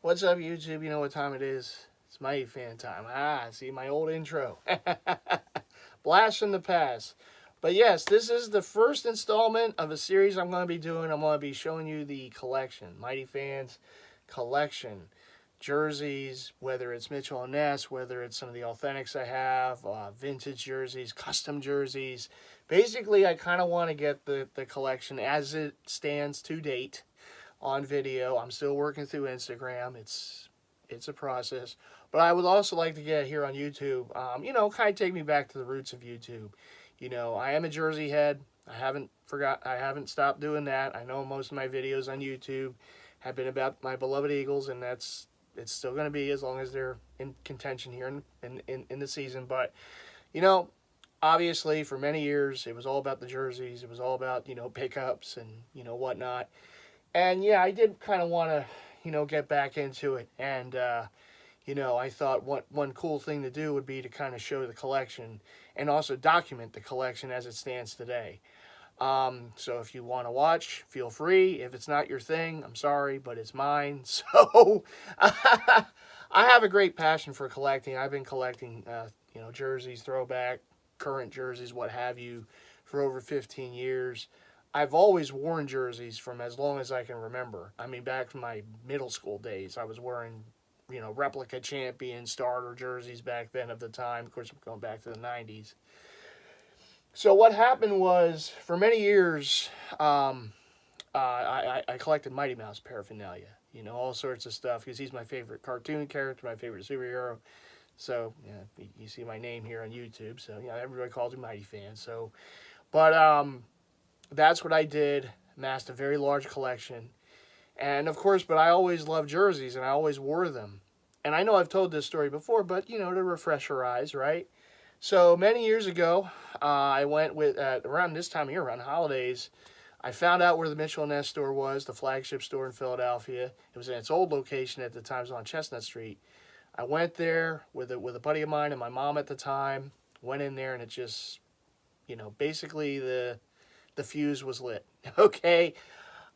What's up, YouTube? You know what time it is. It's MightyFan time. See my old intro. Blast from the past. But yes, this is the first installment of a series I'm going to be doing. I'm going to be showing you the collection. MightyFan's collection. Jerseys, whether it's Mitchell and Ness, whether it's some of the authentics I have, vintage jerseys, custom jerseys. Basically, I kind of want to get the collection as it stands to date on video. I'm still working through Instagram. It's a process. But I would also like to get here on YouTube, kind of take me back to the roots of YouTube. You know, I am a Jersey head. I haven't stopped doing that. I know most of my videos on YouTube have been about my beloved Eagles, and it's still going to be as long as they're in contention here in the season. But, you know, obviously for many years it was all about the jerseys. It was all about, pickups and, whatnot. And yeah, I did kind of want to, get back into it. And, I thought one cool thing to do would be to kind of show the collection and also document the collection as it stands today. So if you want to watch, feel free. If it's not your thing, I'm sorry, but it's mine. So I have a great passion for collecting. I've been collecting, jerseys, throwback, current jerseys, what have you, for over 15 years. I've always worn jerseys from as long as I can remember. I mean, back from my middle school days, I was wearing, replica champion starter jerseys back then of the time. Of course, I'm going back to the 90s. So what happened was, for many years, I collected Mighty Mouse paraphernalia. All sorts of stuff, because he's my favorite cartoon character, my favorite superhero. So, yeah, you see my name here on YouTube. So, yeah, everybody calls me MightyFan. So, but, that's what I did, amassed a very large collection. And, of course, but I always loved jerseys, and I always wore them. And I know I've told this story before, but, to refresh your eyes, right? So, many years ago, I went with, around this time of year, around holidays, I found out where the Mitchell and Ness store was, the flagship store in Philadelphia. It was in its old location at the time, it was on Chestnut Street. I went there with a buddy of mine and my mom at the time, went in there, and it just, basically the fuse was lit. Okay,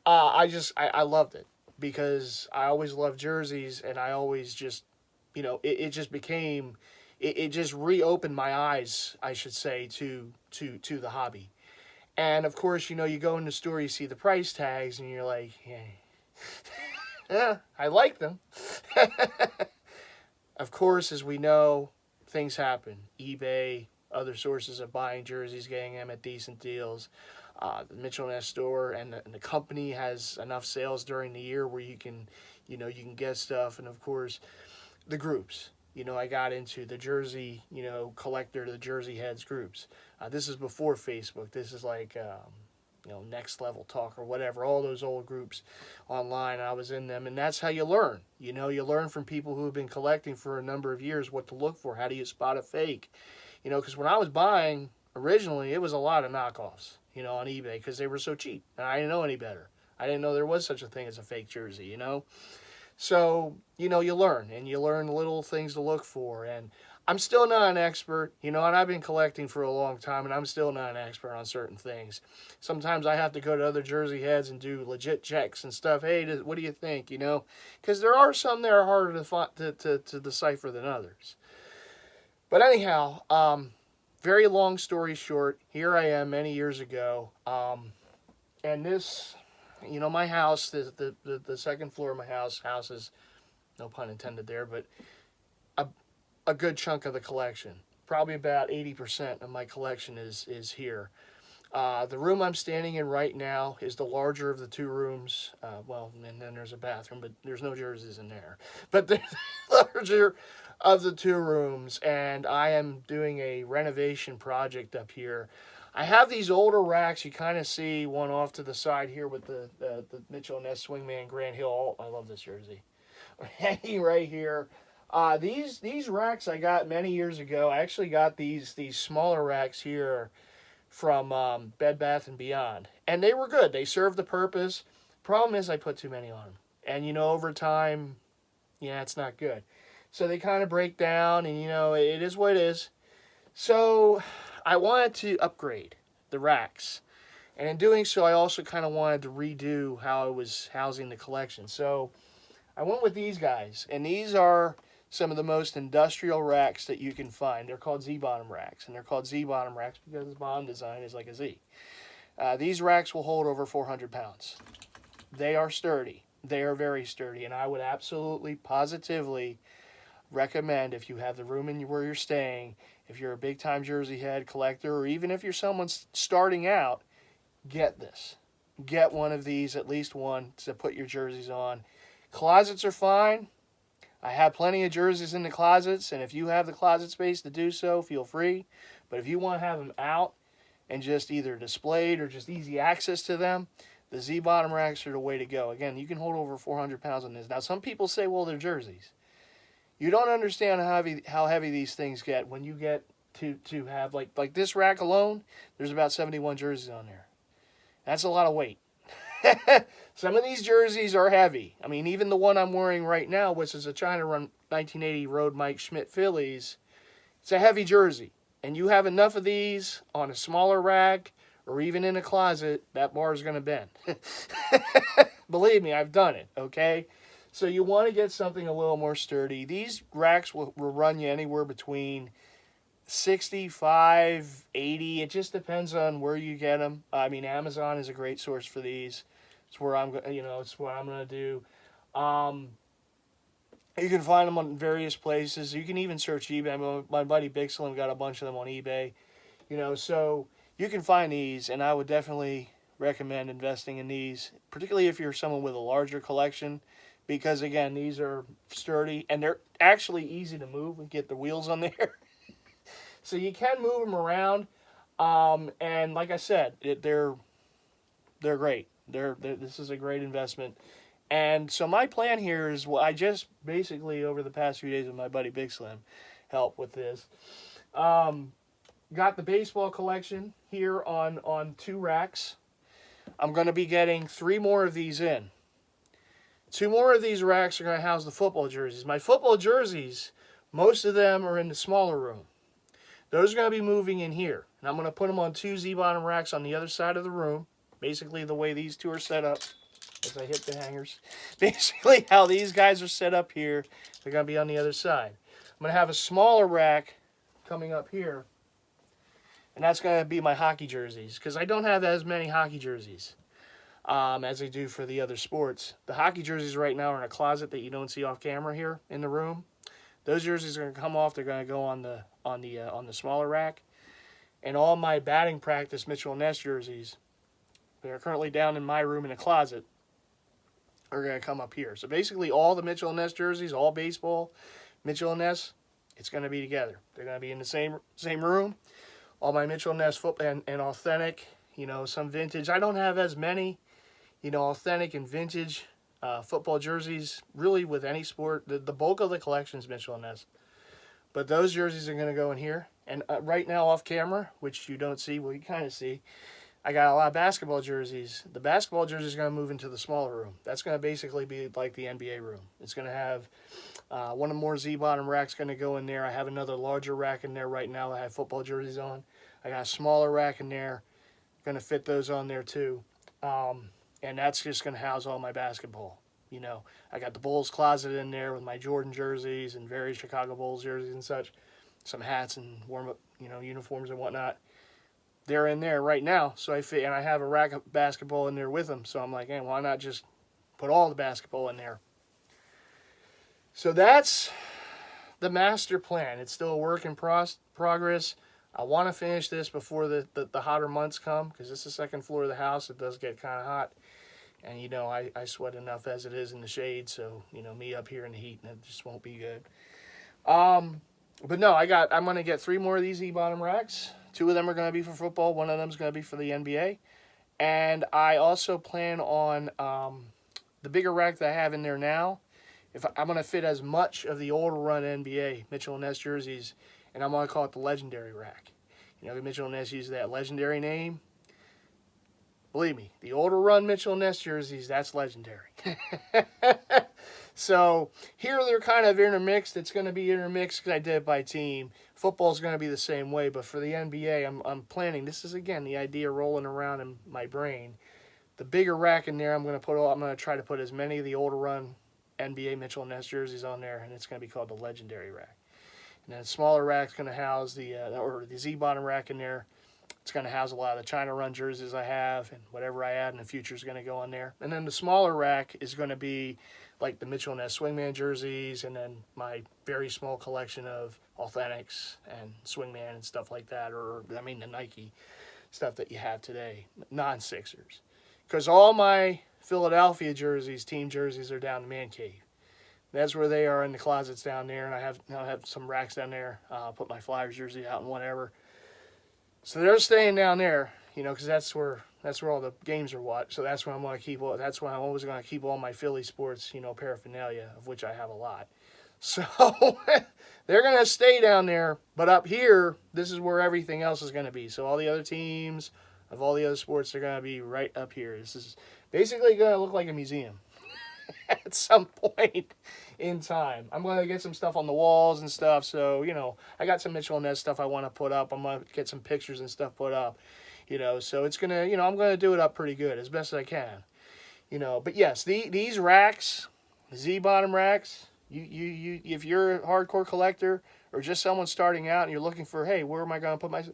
I loved it because I always loved jerseys, and I always just, it just became, it just reopened my eyes, I should say, to the hobby. And of course, you go in the store, you see the price tags, and you're like, yeah, I like them. Of course, as we know, things happen. eBay, other sources of buying jerseys, getting them at decent deals. The Mitchell Ness store and the company has enough sales during the year where you can get stuff. And of course, the groups. I got into the jersey, collector, the jersey heads groups. This is before Facebook. This is like, Next Level Talk or whatever. All those old groups online. I was in them, and that's how you learn. You learn from people who have been collecting for a number of years what to look for. How do you spot a fake? Because when I was buying originally, it was a lot of knockoffs. On eBay, because they were so cheap. And I didn't know any better. I didn't know there was such a thing as a fake jersey, So, you learn, and you learn little things to look for. And I'm still not an expert, and I've been collecting for a long time, and I'm still not an expert on certain things. Sometimes I have to go to other jersey heads and do legit checks and stuff. Hey, what do you think, Because there are some that are harder to decipher than others. But anyhow, very long story short, here I am many years ago, and this, my house, the second floor of my house is, no pun intended there, but a good chunk of the collection. Probably about 80% of my collection is here. The room I'm standing in right now is the larger of the two rooms. And then there's a bathroom, but there's no jerseys in there. But the larger of the two rooms, and I am doing a renovation project up here. I have these older racks. You kind of see one off to the side here with the Mitchell and Ness Swingman Grant Hill. Oh, I love this jersey. Hanging right here. These racks I got many years ago. I actually got these smaller racks here from Bed Bath & Beyond. And they were good. They served the purpose. Problem is I put too many on them. And, over time, it's not good. So they kind of break down, and, it is what it is. So I wanted to upgrade the racks. And in doing so, I also kind of wanted to redo how I was housing the collection. So I went with these guys, and these are some of the most industrial racks that you can find. They're called Z-bottom racks, and they're called Z-bottom racks because the bottom design is like a Z. These racks will hold over 400 pounds. They are sturdy. They are very sturdy, and I would absolutely, positively recommend, if you have the room in where you're staying, if you're a big-time jersey head collector, or even if you're someone starting out, get this. Get one of these, at least one, to put your jerseys on. Closets are fine. I have plenty of jerseys in the closets, and if you have the closet space to do so, feel free. But if you want to have them out and just either displayed or just easy access to them, the Z-bottom racks are the way to go. Again, you can hold over 400 pounds on this. Now, some people say, well, they're jerseys. You don't understand how heavy these things get when you get to have, like this rack alone, there's about 71 jerseys on there. That's a lot of weight. Some of these jerseys are heavy. I mean, even the one I'm wearing right now, which is a China Run 1980 Road Mike Schmidt Phillies, it's a heavy jersey. And you have enough of these on a smaller rack or even in a closet, that bar is going to bend. Believe me, I've done it, okay? So you want to get something a little more sturdy. These racks will run you anywhere between 65, 80. It just depends on where you get them. I mean, Amazon is a great source for these. It's where it's what I'm going to do. You can find them on various places. You can even search eBay. My buddy Big Slim got a bunch of them on eBay. So you can find these, and I would definitely recommend investing in these, particularly if you're someone with a larger collection, because, again, these are sturdy, and they're actually easy to move and get the wheels on there. So you can move them around, and like I said, they're great. This is a great investment. And so my plan here is, well, I just basically, over the past few days with my buddy Big Slim, helped with this. Got the baseball collection here on 2 racks. I'm going to be getting 3 more of these in. 2 more of these racks are going to house the football jerseys. My football jerseys, most of them are in the smaller room. Those are going to be moving in here. And I'm going to put them on 2 Z-bottom racks on the other side of the room. Basically the way these 2 are set up. As I hit the hangers. Basically how these guys are set up here, they're going to be on the other side. I'm going to have a smaller rack coming up here. And that's going to be my hockey jerseys. Because I don't have as many hockey jerseys as I do for the other sports. The hockey jerseys right now are in a closet that you don't see off camera here in the room. Those jerseys are going to come off. They're going to go on the smaller rack. And all my batting practice Mitchell and Ness jerseys, that are currently down in my room in a closet, are going to come up here. So basically all the Mitchell and Ness jerseys, all baseball, Mitchell and Ness, it's going to be together. They're going to be in the same room. All my Mitchell and Ness football and authentic, some vintage. I don't have as many, authentic and vintage football jerseys, really with any sport. The bulk of the collection is Mitchell and Ness. But those jerseys are going to go in here. And right now off camera, which you don't see, well, you kind of see, I got a lot of basketball jerseys. The basketball jerseys are going to move into the smaller room. That's going to basically be like the NBA room. It's going to have one of more Z-bottom racks going to go in there. I have another larger rack in there right now that I have football jerseys on. I got a smaller rack in there. Going to fit those on there too. And that's just going to house all my basketball. I got the Bulls closet in there with my Jordan jerseys and various Chicago Bulls jerseys and such. Some hats and warm-up, uniforms and whatnot. They're in there right now, so I have a rack of basketball in there with them. So I'm like, hey, why not just put all the basketball in there? So that's the master plan. It's still a work in progress. I want to finish this before the hotter months come, because this is the second floor of the house. It does get kind of hot, and I sweat enough as it is in the shade. So me up here in the heat, and it just won't be good. But no, I'm going to get 3 more of these E-bottom racks. 2 of them are going to be for football. 1 of them is going to be for the NBA. And I also plan on the bigger rack that I have in there now. I'm going to fit as much of the older run NBA Mitchell and Ness jerseys, and I'm going to call it the legendary rack. Mitchell and Ness uses that legendary name. Believe me, the older run Mitchell and Ness jerseys, that's legendary. So here they're kind of intermixed. It's going to be intermixed because I did it by team. Football's going to be the same way, but for the NBA, I'm planning. This is, again, the idea rolling around in my brain. The bigger rack in there, I'm going to try to put as many of the older run NBA Mitchell and Ness jerseys on there, and it's going to be called the Legendary Rack. And then a smaller rack's going to house the Z-bottom rack in there. It's going to house a lot of the China Run jerseys I have, and whatever I add in the future is going to go on there. And then the smaller rack is going to be like the Mitchell and Ness Swingman jerseys, and then my very small collection of Authentics and Swingman and stuff like that, or the Nike stuff that you have today, non-Sixers. Because all my Philadelphia jerseys, team jerseys, are down in the man cave. That's where they are in the closets down there, and I have some racks down there. I'll put my Flyers jersey out and whatever. So they're staying down there, because that's where all the games are watched. So that's where I'm going to keep. That's why I'm always going to keep all my Philly sports, paraphernalia, of which I have a lot. So they're going to stay down there, but up here, this is where everything else is going to be. So all the other teams of all the other sports are going to be right up here. This is basically going to look like a museum at some point in time. I'm going to get some stuff on the walls and stuff. So, I got some Mitchell and Ness stuff I want to put up. I'm going to get some pictures and stuff put up, so it's going to, I'm going to do it up pretty good as best as I can, but yes, these racks, Z-bottom racks, you if you're a hardcore collector or just someone starting out and you're looking for, hey, where am I going to put my,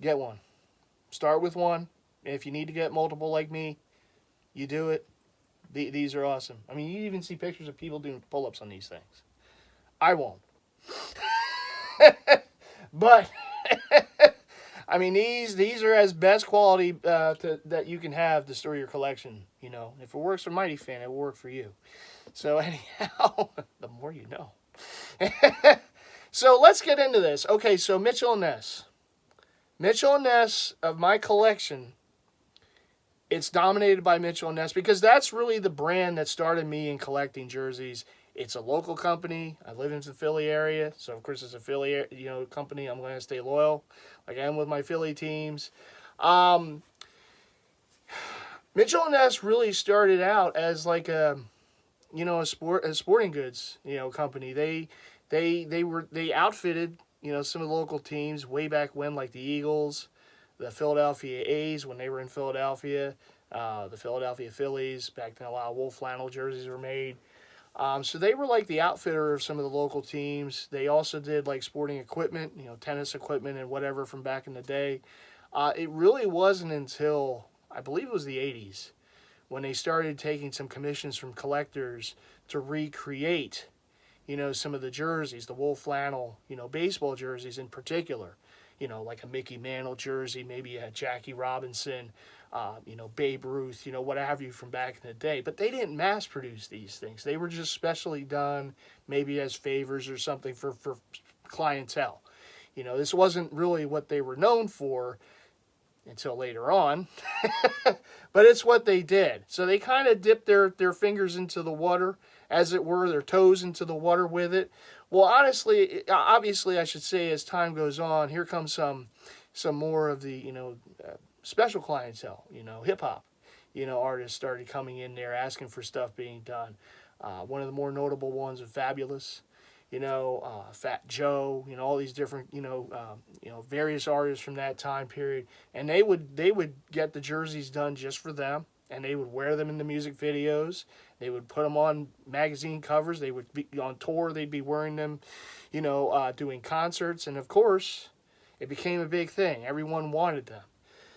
get one. Start with one. If you need to get multiple like me, you do it. These are awesome. You even see pictures of people doing pull-ups on these things. I won't. But, these are as best quality that you can have to store your collection. If it works for MightyFan, it will work for you. So anyhow, the more you know. So let's get into this. Okay, so Mitchell and Ness. Mitchell and Ness, of my collection, it's dominated by Mitchell and Ness because that's really the brand that started me in collecting jerseys. It's a local company. I live in the Philly area, so of course it's a Philly company. I'm going to stay loyal, like I am with my Philly teams. Mitchell and Ness really started out as like a sporting goods company. They outfitted some of the local teams way back when, like the Eagles, the Philadelphia A's when they were in Philadelphia, the Philadelphia Phillies. Back then, a lot of wool flannel jerseys were made. So they were like the outfitter of some of the local teams. They also did like sporting equipment, tennis equipment and whatever from back in the day. It really wasn't until, I believe it was the 80s, when they started taking some commissions from collectors to recreate, some of the jerseys, the wool flannel, baseball jerseys in particular. Like a Mickey Mantle jersey, maybe a Jackie Robinson, Babe Ruth, what have you from back in the day. But they didn't mass produce these things. They were just specially done, maybe as favors or something for clientele. This wasn't really what they were known for until later on, but it's what they did. So they kind of dipped their fingers into the water, as it were, their toes into the water with it. Well, obviously, I should say, as time goes on, here comes some more of the, special clientele, hip hop, artists started coming in there asking for stuff being done. One of the more notable ones was Fabulous, Fat Joe, all these different, various artists from that time period. And they would get the jerseys done just for them, and they would wear them in the music videos. They would put them on magazine covers. They would be on tour. They'd be wearing them, doing concerts. And, of course, it became a big thing. Everyone wanted them.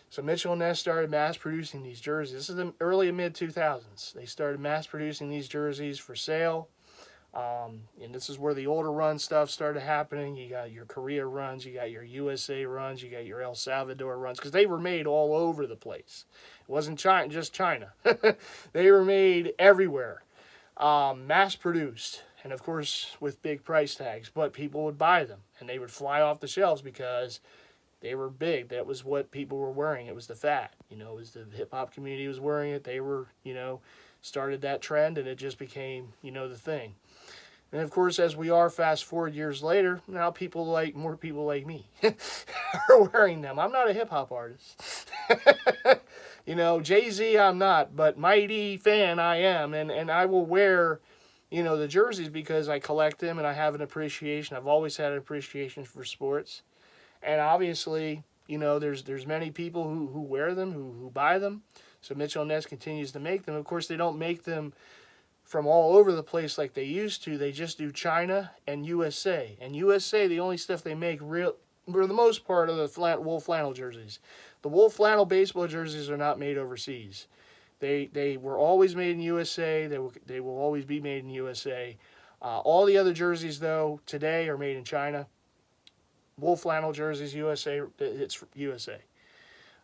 So Mitchell and Ness started mass-producing these jerseys. This is the early and mid-2000s. They started mass-producing these jerseys for sale. And this is where the older run stuff started happening. You got your Korea runs, you got your USA runs, you got your El Salvador runs, because they were made all over the place. It wasn't just China. They were made everywhere, mass-produced, and of course with big price tags. But people would buy them, and they would fly off the shelves because they were big. That was what people were wearing. It was the fad. It was the hip-hop community was wearing it. They were, started that trend, and it just became, the thing. And of course, as we are fast forward years later, now more people like me are wearing them. I'm not a hip hop artist. Jay-Z I'm not, but MightyFan I am. And I will wear, the jerseys because I collect them and I have an appreciation. I've always had an appreciation for sports. And obviously, there's many people who wear them, who buy them. So Mitchell & Ness continues to make them. Of course, they don't make them from all over the place like they used to. They just do China and USA. And USA, the only stuff they make for the most part are the wool flannel jerseys. The wool flannel baseball jerseys are not made overseas. They were always made in USA. They will always be made in USA. All the other jerseys, though, today are made in China. Wool flannel jerseys, USA, it's USA.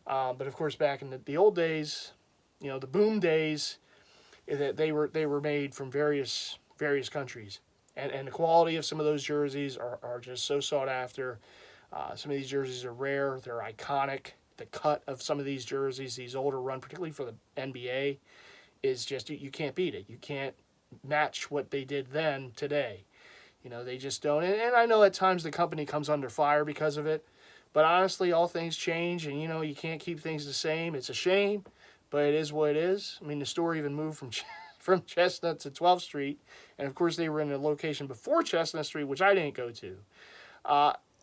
But of course, back in the old days, the boom days, they were made from various countries, and the quality of some of those jerseys are just so sought after. Some of these jerseys are rare. They're iconic. The cut of some of these jerseys, these older run, particularly for the NBA, is just, you can't beat it. You can't match what they did then today. They just don't. And I know at times the company comes under fire because of it. But honestly, all things change, and you can't keep things the same. It's a shame, but it is what it is. I mean, the store even moved from Chestnut to 12th Street, and of course they were in a location before Chestnut Street, which I didn't go to.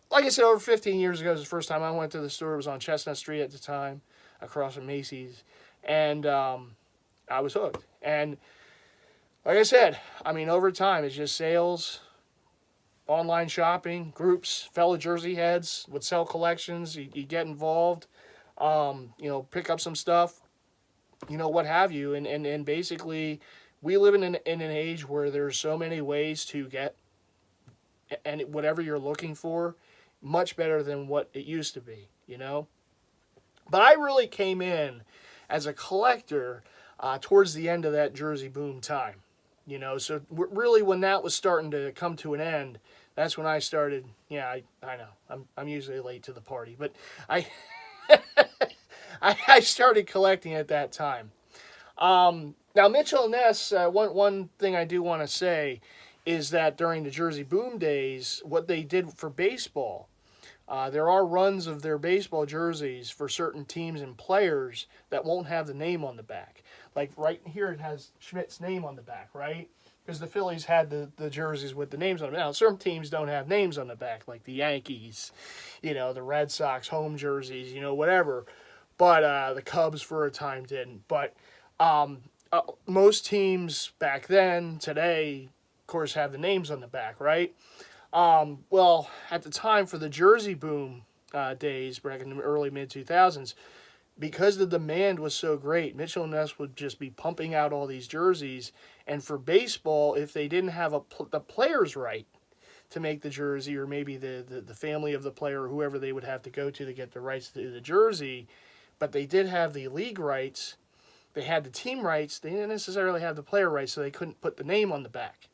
Like I said, over 15 years ago was the first time I went to the store. It was on Chestnut Street at the time, across from Macy's, and I was hooked. And like I said, I mean, over time, it's just sales, online shopping, groups, fellow jersey heads would sell collections. You get involved, pick up some stuff, what have you. And basically, we live in an age where there's so many ways to get and whatever you're looking for, much better than what it used to be, But I really came in as a collector towards the end of that jersey boom time, So really when that was starting to come to an end, that's when I started. Yeah, I know. I'm usually late to the party, but I I started collecting at that time. Now Mitchell and Ness, one thing I do want to say is that during the jersey boom days, what they did for baseball, there are runs of their baseball jerseys for certain teams and players that won't have the name on the back. Like right here, it has Schmidt's name on the back, right? Because the Phillies had the jerseys with the names on them. Now, certain teams don't have names on the back, like the Yankees, the Red Sox home jerseys, whatever. But the Cubs for a time didn't. But most teams back then, today, of course, have the names on the back, right? Well, at the time for the jersey boom days, back in the early mid-2000s, because the demand was so great, Mitchell and Ness would just be pumping out all these jerseys. And for baseball, if they didn't have the player's right to make the jersey, or maybe the family of the player, or whoever they would have to go to get the rights to the jersey, but they did have the league rights, they had the team rights, they didn't necessarily have the player rights, so they couldn't put the name on the back.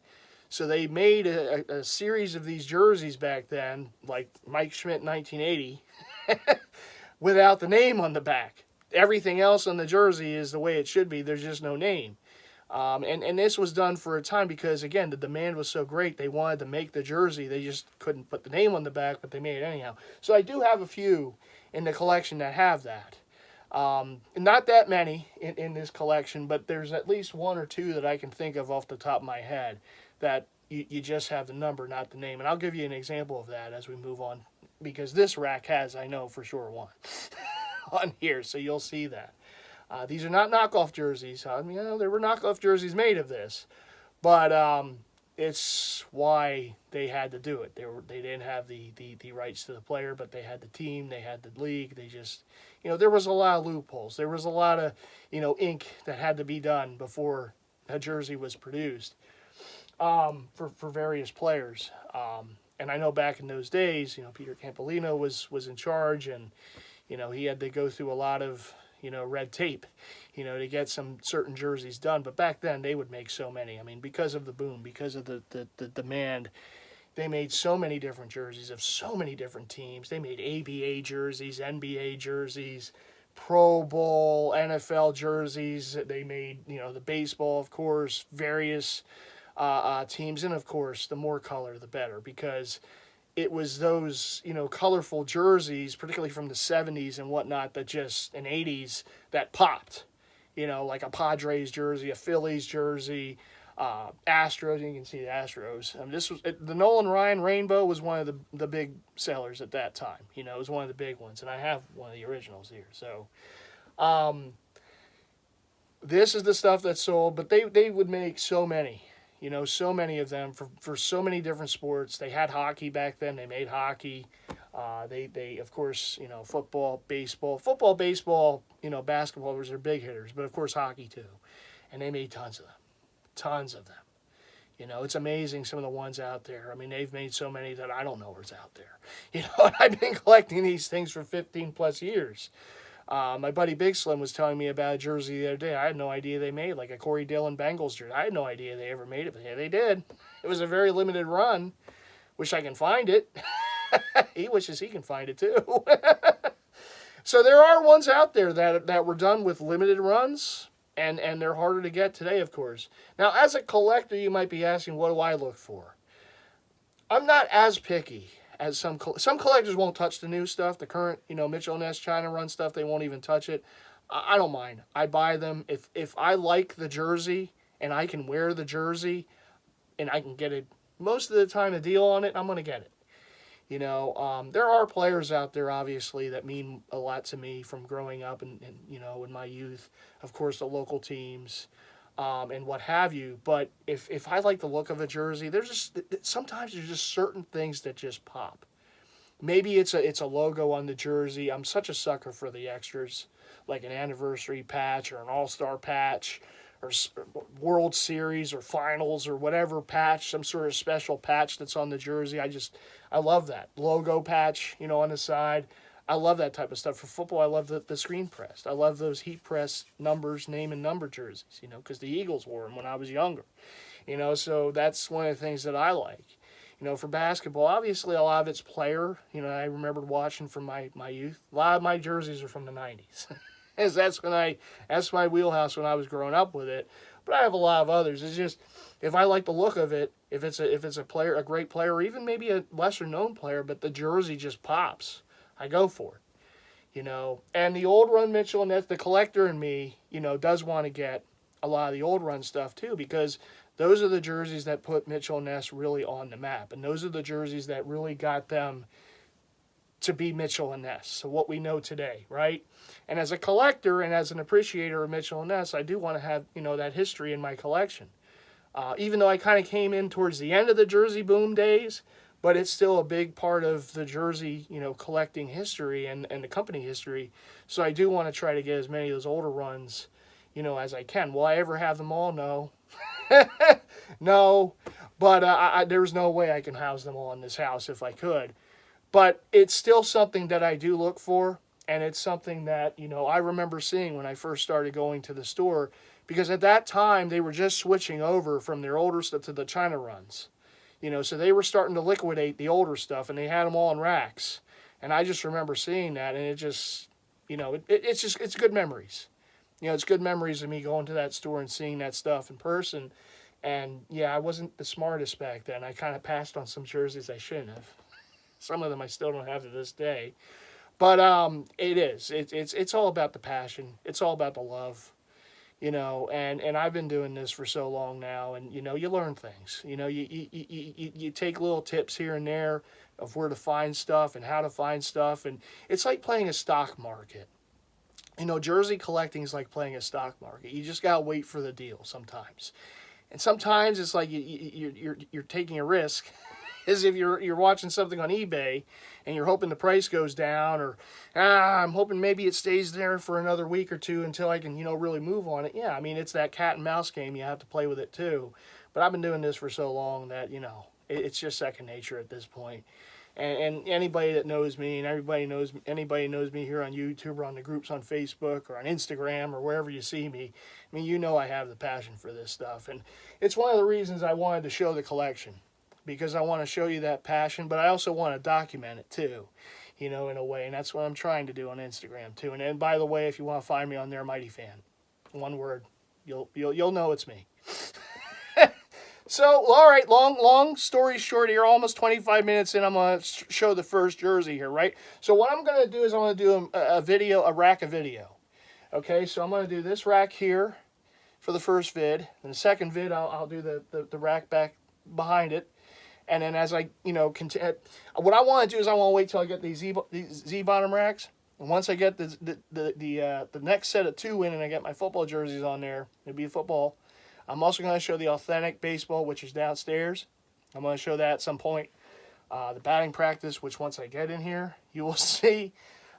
So they made a series of these jerseys back then, like Mike Schmidt 1980, without the name on the back. Everything else on the jersey is the way it should be. There's just no name. And this was done for a time because, again, the demand was so great. They wanted to make the jersey. They just couldn't put the name on the back, but they made it anyhow. So I do have a few in the collection that have that. Not that many in this collection, but there's at least one or two that I can think of off the top of my head that you just have the number, not the name. And I'll give you an example of that as we move on, because this rack has, I know for sure, one on here, so you'll see that. These are not knockoff jerseys. I mean, there were knockoff jerseys made of this, but it's why they had to do it. They didn't have the rights to the player, but they had the team, they had the league. They just, there was a lot of loopholes. There was a lot of, ink that had to be done before a jersey was produced for various players. And I know back in those days, Peter Campolino was in charge, and he had to go through a lot of red tape, to get some certain jerseys done. But back then they would make so many. I mean, because of the boom, because of the demand, they made so many different jerseys of so many different teams. They made ABA jerseys, NBA jerseys, Pro Bowl, NFL jerseys. They made, the baseball, of course, various teams. And of course, the more color, the better, because it was those, colorful jerseys, particularly from the 70s and whatnot, and 80s, that popped. Like a Padres jersey, a Phillies jersey, Astros. You can see the Astros. I mean, the Nolan Ryan Rainbow was one of the big sellers at that time. It was one of the big ones, and I have one of the originals here. So, This is the stuff that's sold, but they would make so many, so many of them for so many different sports. They had hockey back then. They made hockey. They of course, football, baseball, basketball was their big hitters, but of course hockey too. And they made tons of them. Tons of them. It's amazing some of the ones out there. I mean, they've made so many that I don't know what's out there. And I've been collecting these things for 15 plus years. My buddy Big Slim was telling me about a jersey the other day. I had no idea they made, like a Corey Dillon Bengals jersey. I had no idea they ever made it, but yeah, they did. It was a very limited run. Wish I can find it. He wishes he can find it too. So there are ones out there that were done with limited runs. And they're harder to get today, of course. Now, as a collector, you might be asking, what do I look for? I'm not as picky as some collectors won't touch the new stuff, the current, Mitchell Ness China run stuff. They won't even touch it. I don't mind. I buy them. If I like the jersey and I can wear the jersey and I can get it most of the time a deal on it, I'm going to get it. There are players out there, obviously, that mean a lot to me from growing up and in my youth. Of course, the local teams and what have you. But if I like the look of a jersey, sometimes there's just certain things that just pop. Maybe it's a logo on the jersey. I'm such a sucker for the extras, like an anniversary patch or an all-star patch or World Series or Finals or whatever patch, some sort of special patch that's on the jersey. I love that. Logo patch, on the side. I love that type of stuff. For football, I love the screen pressed. I love those heat press numbers, name and number jerseys, because the Eagles wore them when I was younger. So that's one of the things that I like. For basketball, obviously a lot of it's player. I remembered watching from my youth. A lot of my jerseys are from the 90s. That's my wheelhouse when I was growing up with it. But I have a lot of others. It's just, if I like the look of it, if it's a player, a great player, or even maybe a lesser known player, but the jersey just pops, I go for it. And the old run Mitchell and Ness, the collector in me, does want to get a lot of the old run stuff too, because those are the jerseys that put Mitchell and Ness really on the map, and those are the jerseys that really got them to be Mitchell and Ness, so what we know today, right? And as a collector and as an appreciator of Mitchell and Ness, I do want to have, that history in my collection. Even though I kind of came in towards the end of the jersey boom days, but it's still a big part of the jersey, collecting history and the company history. So I do want to try to get as many of those older runs, as I can. Will I ever have them all? No. No. But there's no way I can house them all in this house if I could. But it's still something that I do look for, and it's something that, I remember seeing when I first started going to the store, because at that time they were just switching over from their older stuff to the China runs. So they were starting to liquidate the older stuff, and they had them all in racks. And I just remember seeing that, and it just, it's good memories. It's good memories of me going to that store and seeing that stuff in person. And, yeah, I wasn't the smartest back then. I kind of passed on some jerseys I shouldn't have. Some of them I still don't have to this day. But it is. It's all about the passion. It's all about the love. And I've been doing this for so long now, and, you learn things. You take little tips here and there of where to find stuff and how to find stuff. And it's like playing a stock market. Jersey collecting is like playing a stock market. You just got to wait for the deal sometimes. And sometimes it's like you're taking a risk. As if you're watching something on eBay and you're hoping the price goes down, or I'm hoping maybe it stays there for another week or two until I can, really move on it. Yeah, I mean, it's that cat and mouse game. You have to play with it too. But I've been doing this for so long that, it's just second nature at this point. And anybody that knows me, and anybody knows me here on YouTube or on the groups on Facebook or on Instagram or wherever you see me, I mean, I have the passion for this stuff. And it's one of the reasons I wanted to show the collection. Because I want to show you that passion, but I also want to document it too, in a way. And that's what I'm trying to do on Instagram too. And by the way, if you want to find me on there, MightyFan, one word, you'll know it's me. So, all right, long story short here, almost 25 minutes in, I'm going to show the first jersey here, right? So what I'm going to do is I'm going to do a rack of video. Okay, so I'm going to do this rack here for the first vid. And the second vid, I'll do the rack back behind it. And then as I, what I want to do is I want to wait till I get these Z-bottom racks. And once I get the next set of 2 in and I get my football jerseys on there, it'll be football. I'm also going to show the authentic baseball, which is downstairs. I'm going to show that at some point. The batting practice, which once I get in here, you will see.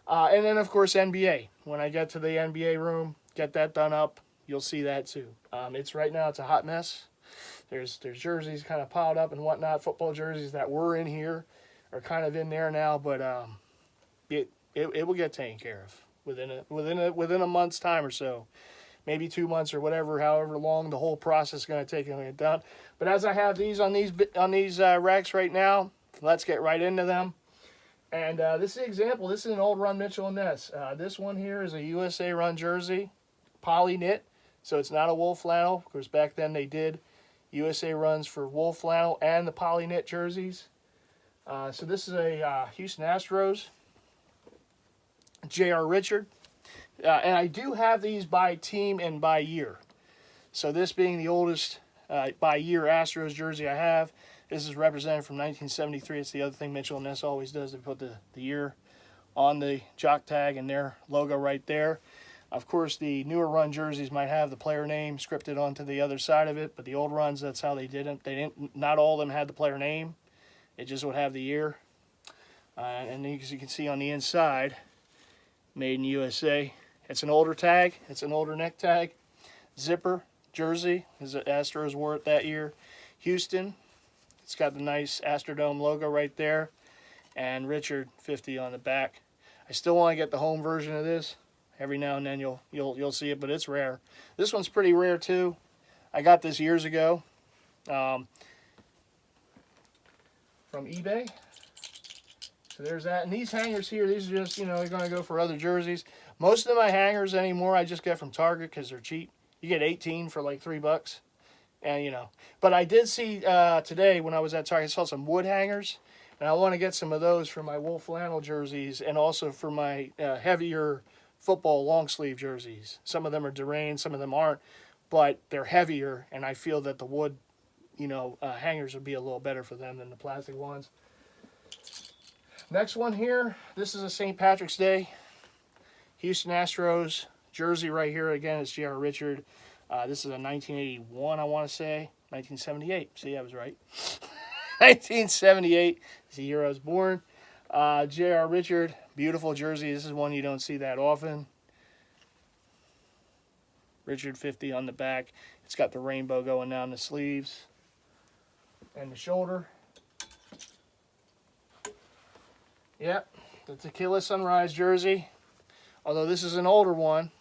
And then, of course, NBA. When I get to the NBA room, get that done up, you'll see that too. It's right now, it's a hot mess. There's jerseys kind of piled up and whatnot. Football jerseys that were in here are kind of in there now, but it will get taken care of within a month's time or so. Maybe 2 months or whatever, however long the whole process is going to take to get done. But as I have these on these racks right now, let's get right into them. And this is an example. This is an old run Mitchell and Ness. This one here is a USA run jersey, poly knit, so it's not a wool flannel. Of course, back then they did USA runs for wool flannel and the poly knit jerseys. So this is a Houston Astros, J.R. Richard. And I do have these by team and by year. So this being the oldest by year Astros jersey I have. This is represented from 1973. It's the other thing Mitchell and Ness always does. They put the year on the jock tag and their logo right there. Of course, the newer run jerseys might have the player name scripted onto the other side of it, but the old runs, that's how they did it. They didn't. Not all of them had the player name. It just would have the year. And as you can see on the inside, made in USA. It's an older tag. It's an older neck tag. Zipper jersey, as the Astros wore it that year. Houston. It's got the nice Astrodome logo right there. And Richard 50 on the back. I still want to get the home version of this. Every now and then you'll see it, but it's rare. This one's pretty rare too. I got this years ago from eBay. So there's that. And these hangers here, these are just, they're going to go for other jerseys. Most of my hangers anymore I just get from Target because they're cheap. You get 18 for like $3. And, But I did see today when I was at Target, I saw some wood hangers. And I want to get some of those for my wool flannel jerseys and also for my heavier football long sleeve jerseys. Some of them are Durain, some of them aren't. But they're heavier, and I feel that the wood, hangers would be a little better for them than the plastic ones. Next one here, this is a St. Patrick's Day. Houston Astros jersey right here. Again, it's J.R. Richard. This is a 1981, I want to say. 1978. See, I was right. 1978 is the year I was born. J.R. Richard, beautiful jersey. This is one you don't see that often. Richard 50 on the back. It's got the rainbow going down the sleeves and the shoulder. Yep, the Tequila Sunrise jersey. Although this is an older one.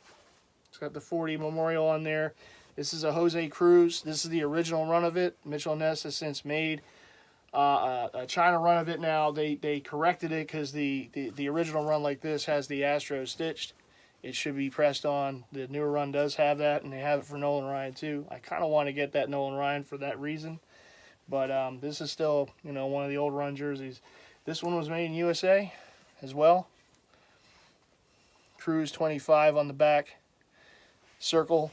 It's got the 40 memorial on there. This is a Jose Cruz. This is the original run of it. Mitchell Ness has since made a China run of it now. They corrected it because the original run like this has the Astros stitched. It should be pressed on. The newer run does have that, and they have it for Nolan Ryan too. I kind of want to get that Nolan Ryan for that reason. But this is still, one of the old run jerseys. This one was made in USA as well. Cruz 25 on the back. Circle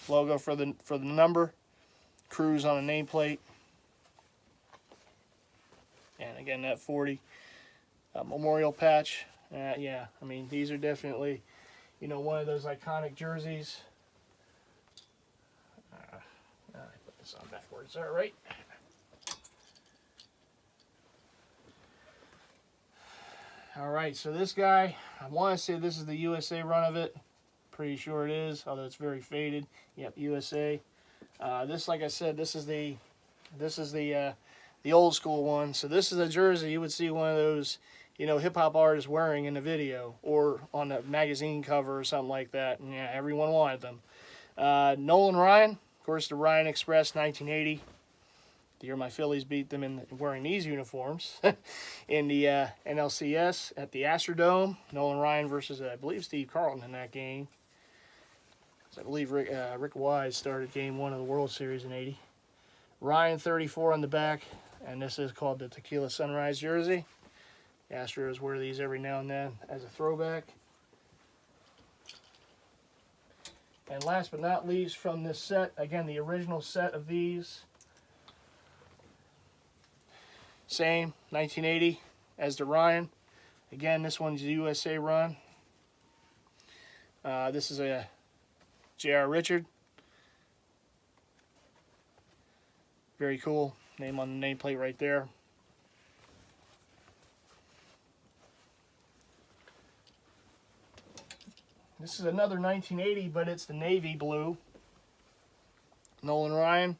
logo for the number. Cruz on a nameplate. And again, that 40 memorial patch. Yeah, I mean, these are definitely, one of those iconic jerseys. I put this on backwards. All right. All right, so this guy, I want to say this is the USA run of it. Pretty sure it is, although it's very faded. Yep, USA. This, like I said, this is the old school one. So this is a jersey you would see one of those, hip hop artists wearing in a video or on a magazine cover or something like that. And yeah, everyone wanted them. Nolan Ryan, of course, the Ryan Express, 1980. The year my Phillies beat them in wearing these uniforms in the NLCS at the Astrodome. Nolan Ryan versus, I believe, Steve Carlton in that game. I believe Rick Wise started Game 1 of the World Series in '80. Ryan 34 on the back, and this is called the Tequila Sunrise jersey. The Astros wear these every now and then as a throwback. And last but not least from this set, again, the original set of these. Same, 1980 as the Ryan. Again, this one's a USA run. This is a J.R. Richard. Very cool. Name on the nameplate right there. This is another 1980, but it's the navy blue. Nolan Ryan.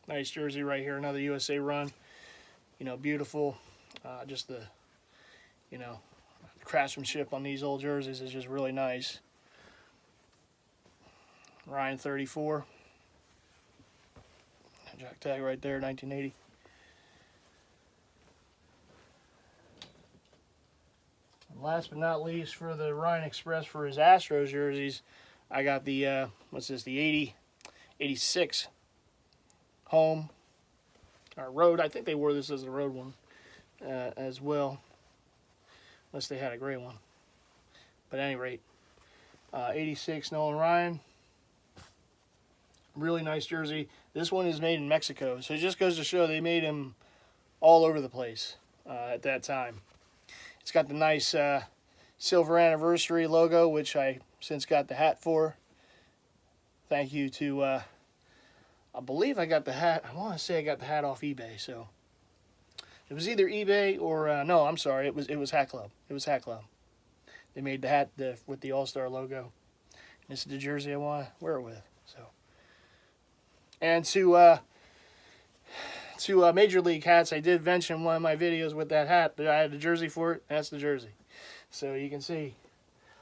Nice jersey right here. Another USA run. You know, beautiful. Just the, you know, craftsmanship on these old jerseys is just really nice. Ryan 34. Jack tag right there, 1980. And last but not least, for the Ryan Express for his Astros jerseys, I got the, what's this, the 86 home, or road. I think they wore this as a road one as well, unless they had a gray one. But at any rate, 86 Nolan Ryan. Really nice jersey. This one is made in Mexico, so it just goes to show they made him all over the place at that time. It's got the nice silver anniversary logo, which I since got the hat for. Thank you to, I believe I got the hat, I want to say I got the hat off eBay, so. It was either eBay or, no, I'm sorry, it was Hat Club. It was Hat Club. They made the hat with the All-Star logo. This is the jersey I want to wear it with, so. And to Major League hats, I did mention in one of my videos with that hat that I had the jersey for it. That's the jersey. So you can see,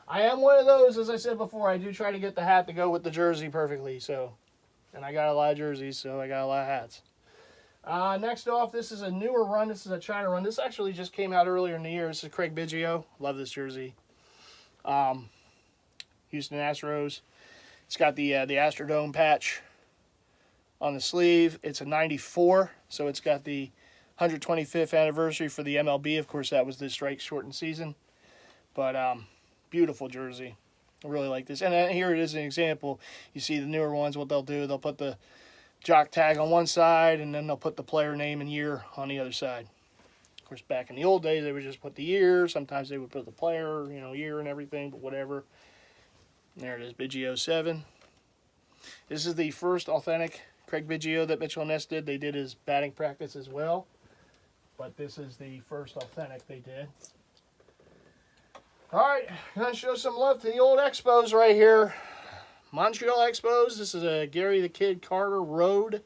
I am one of those, as I said before, I do try to get the hat to go with the jersey perfectly. So, and I got a lot of jerseys, so I got a lot of hats. Next off, this is a newer run. This is a China run. This actually just came out earlier in the year. This is Craig Biggio. Love this jersey. Houston Astros. It's got the Astrodome patch on the sleeve. It's a 94, so it's got the 125th anniversary for the MLB. Of course, that was the strike shortened season. But beautiful jersey. I really like this. And here it is an example. You see the newer ones, what they'll do, they'll put the jock tag on one side, and then they'll put the player name and year on the other side. Of course, back in the old days, they would just put the year. Sometimes they would put the player, you know, year and everything, but whatever. And there it is, Biggio 7. This is the first authentic Craig Biggio that Mitchell and Ness did. They did his batting practice as well, but this is the first authentic they did. All right, gonna show some love to the old Expos right here. Montreal Expos. This is a Gary the Kid Carter Road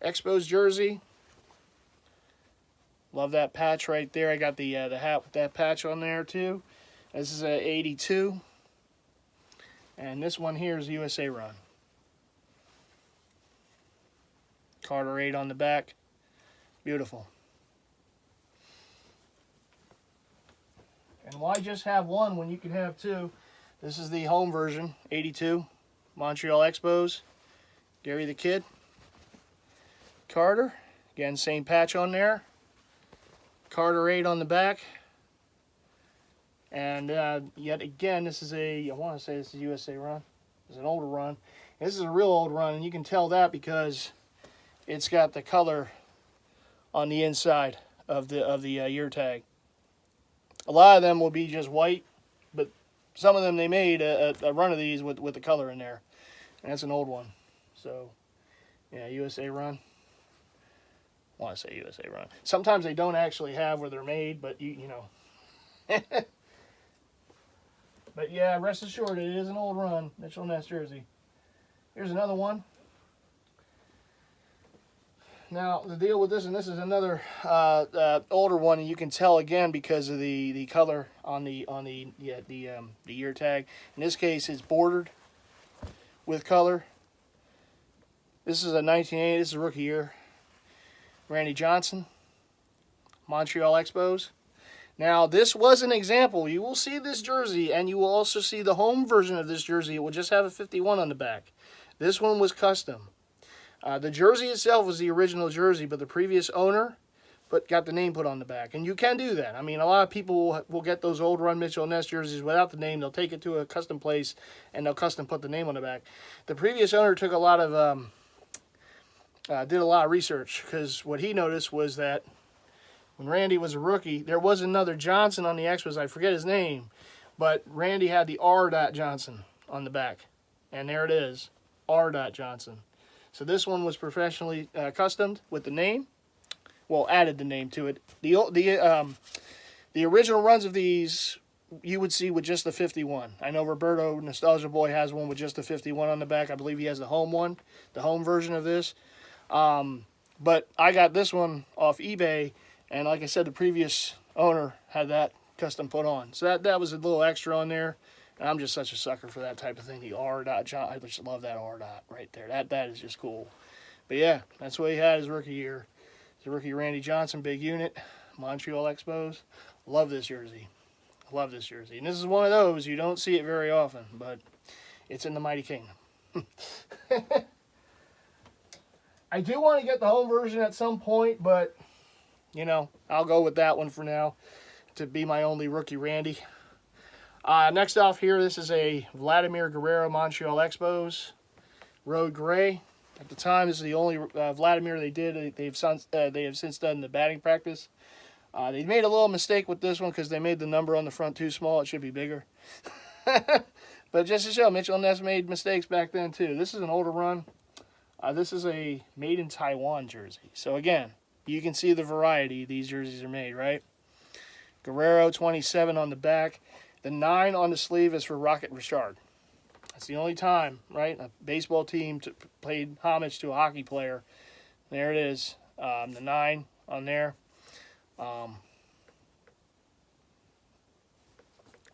Expos jersey. Love that patch right there. I got the hat with that patch on there too. This is a 82, and this one here is USA run. Carter 8 on the back. Beautiful. And why just have one when you can have two? This is the home version, 82. Montreal Expos. Gary the Kid. Carter. Again, same patch on there. Carter 8 on the back. And yet again, this is I want to say this is USA run. It's an older run. This is a real old run, and you can tell that because it's got the color on the inside of the year tag. A lot of them will be just white, but some of them they made a run of these with the color in there. And that's an old one. So, yeah, USA run. I want to say USA run. Sometimes they don't actually have where they're made, but you know. But yeah, rest assured, it is an old run. Mitchell Ness jersey. Here's another one. Now, the deal with this, and this is another older one, and you can tell again because of the color on the year tag. In this case, it's bordered with color. This is a 1980. This is a rookie year. Randy Johnson, Montreal Expos. Now, this was an example. You will see this jersey, and you will also see the home version of this jersey. It will just have a 51 on the back. This one was custom. The jersey itself was the original jersey, but the previous owner got the name put on the back. And you can do that. I mean, a lot of people will get those old run Mitchell and Ness jerseys without the name. They'll take it to a custom place, and they'll custom put the name on the back. The previous owner took a lot of, did a lot of research, because what he noticed was that when Randy was a rookie, there was another Johnson on the Expos. I forget his name. But Randy had the R. Johnson on the back. And there it is, R. Johnson. So this one was professionally customed with the name. Well, added the name to it. The original runs of these you would see with just the 51. I know Roberto Nostalgia Boy has one with just the 51 on the back. I believe he has the home one, the home version of this. But I got this one off eBay, and like I said, the previous owner had that custom put on. So that was a little extra on there. And I'm just such a sucker for that type of thing. The R. John, I just love that R. right there. That is just cool. But yeah, that's what he had his rookie year. It's a rookie Randy Johnson, big unit, Montreal Expos. Love this jersey. Love this jersey. And this is one of those, you don't see it very often, but it's in the Mighty Kingdom. I do want to get the home version at some point, but, you know, I'll go with that one for now to be my only rookie Randy. Next off here, this is a Vladimir Guerrero Montreal Expos Road Gray. At the time, this is the only Vladimir they did. They have since done the batting practice. They made a little mistake with this one because they made the number on the front too small. It should be bigger. But just to show, Mitchell and Ness made mistakes back then too. This is an older run. This is a made in Taiwan jersey. So again, you can see the variety these jerseys are made, right? Guerrero 27 on the back. The 9 on the sleeve is for Rocket Richard. That's the only time, right, a baseball team paid homage to a hockey player. There it is, the 9 on there.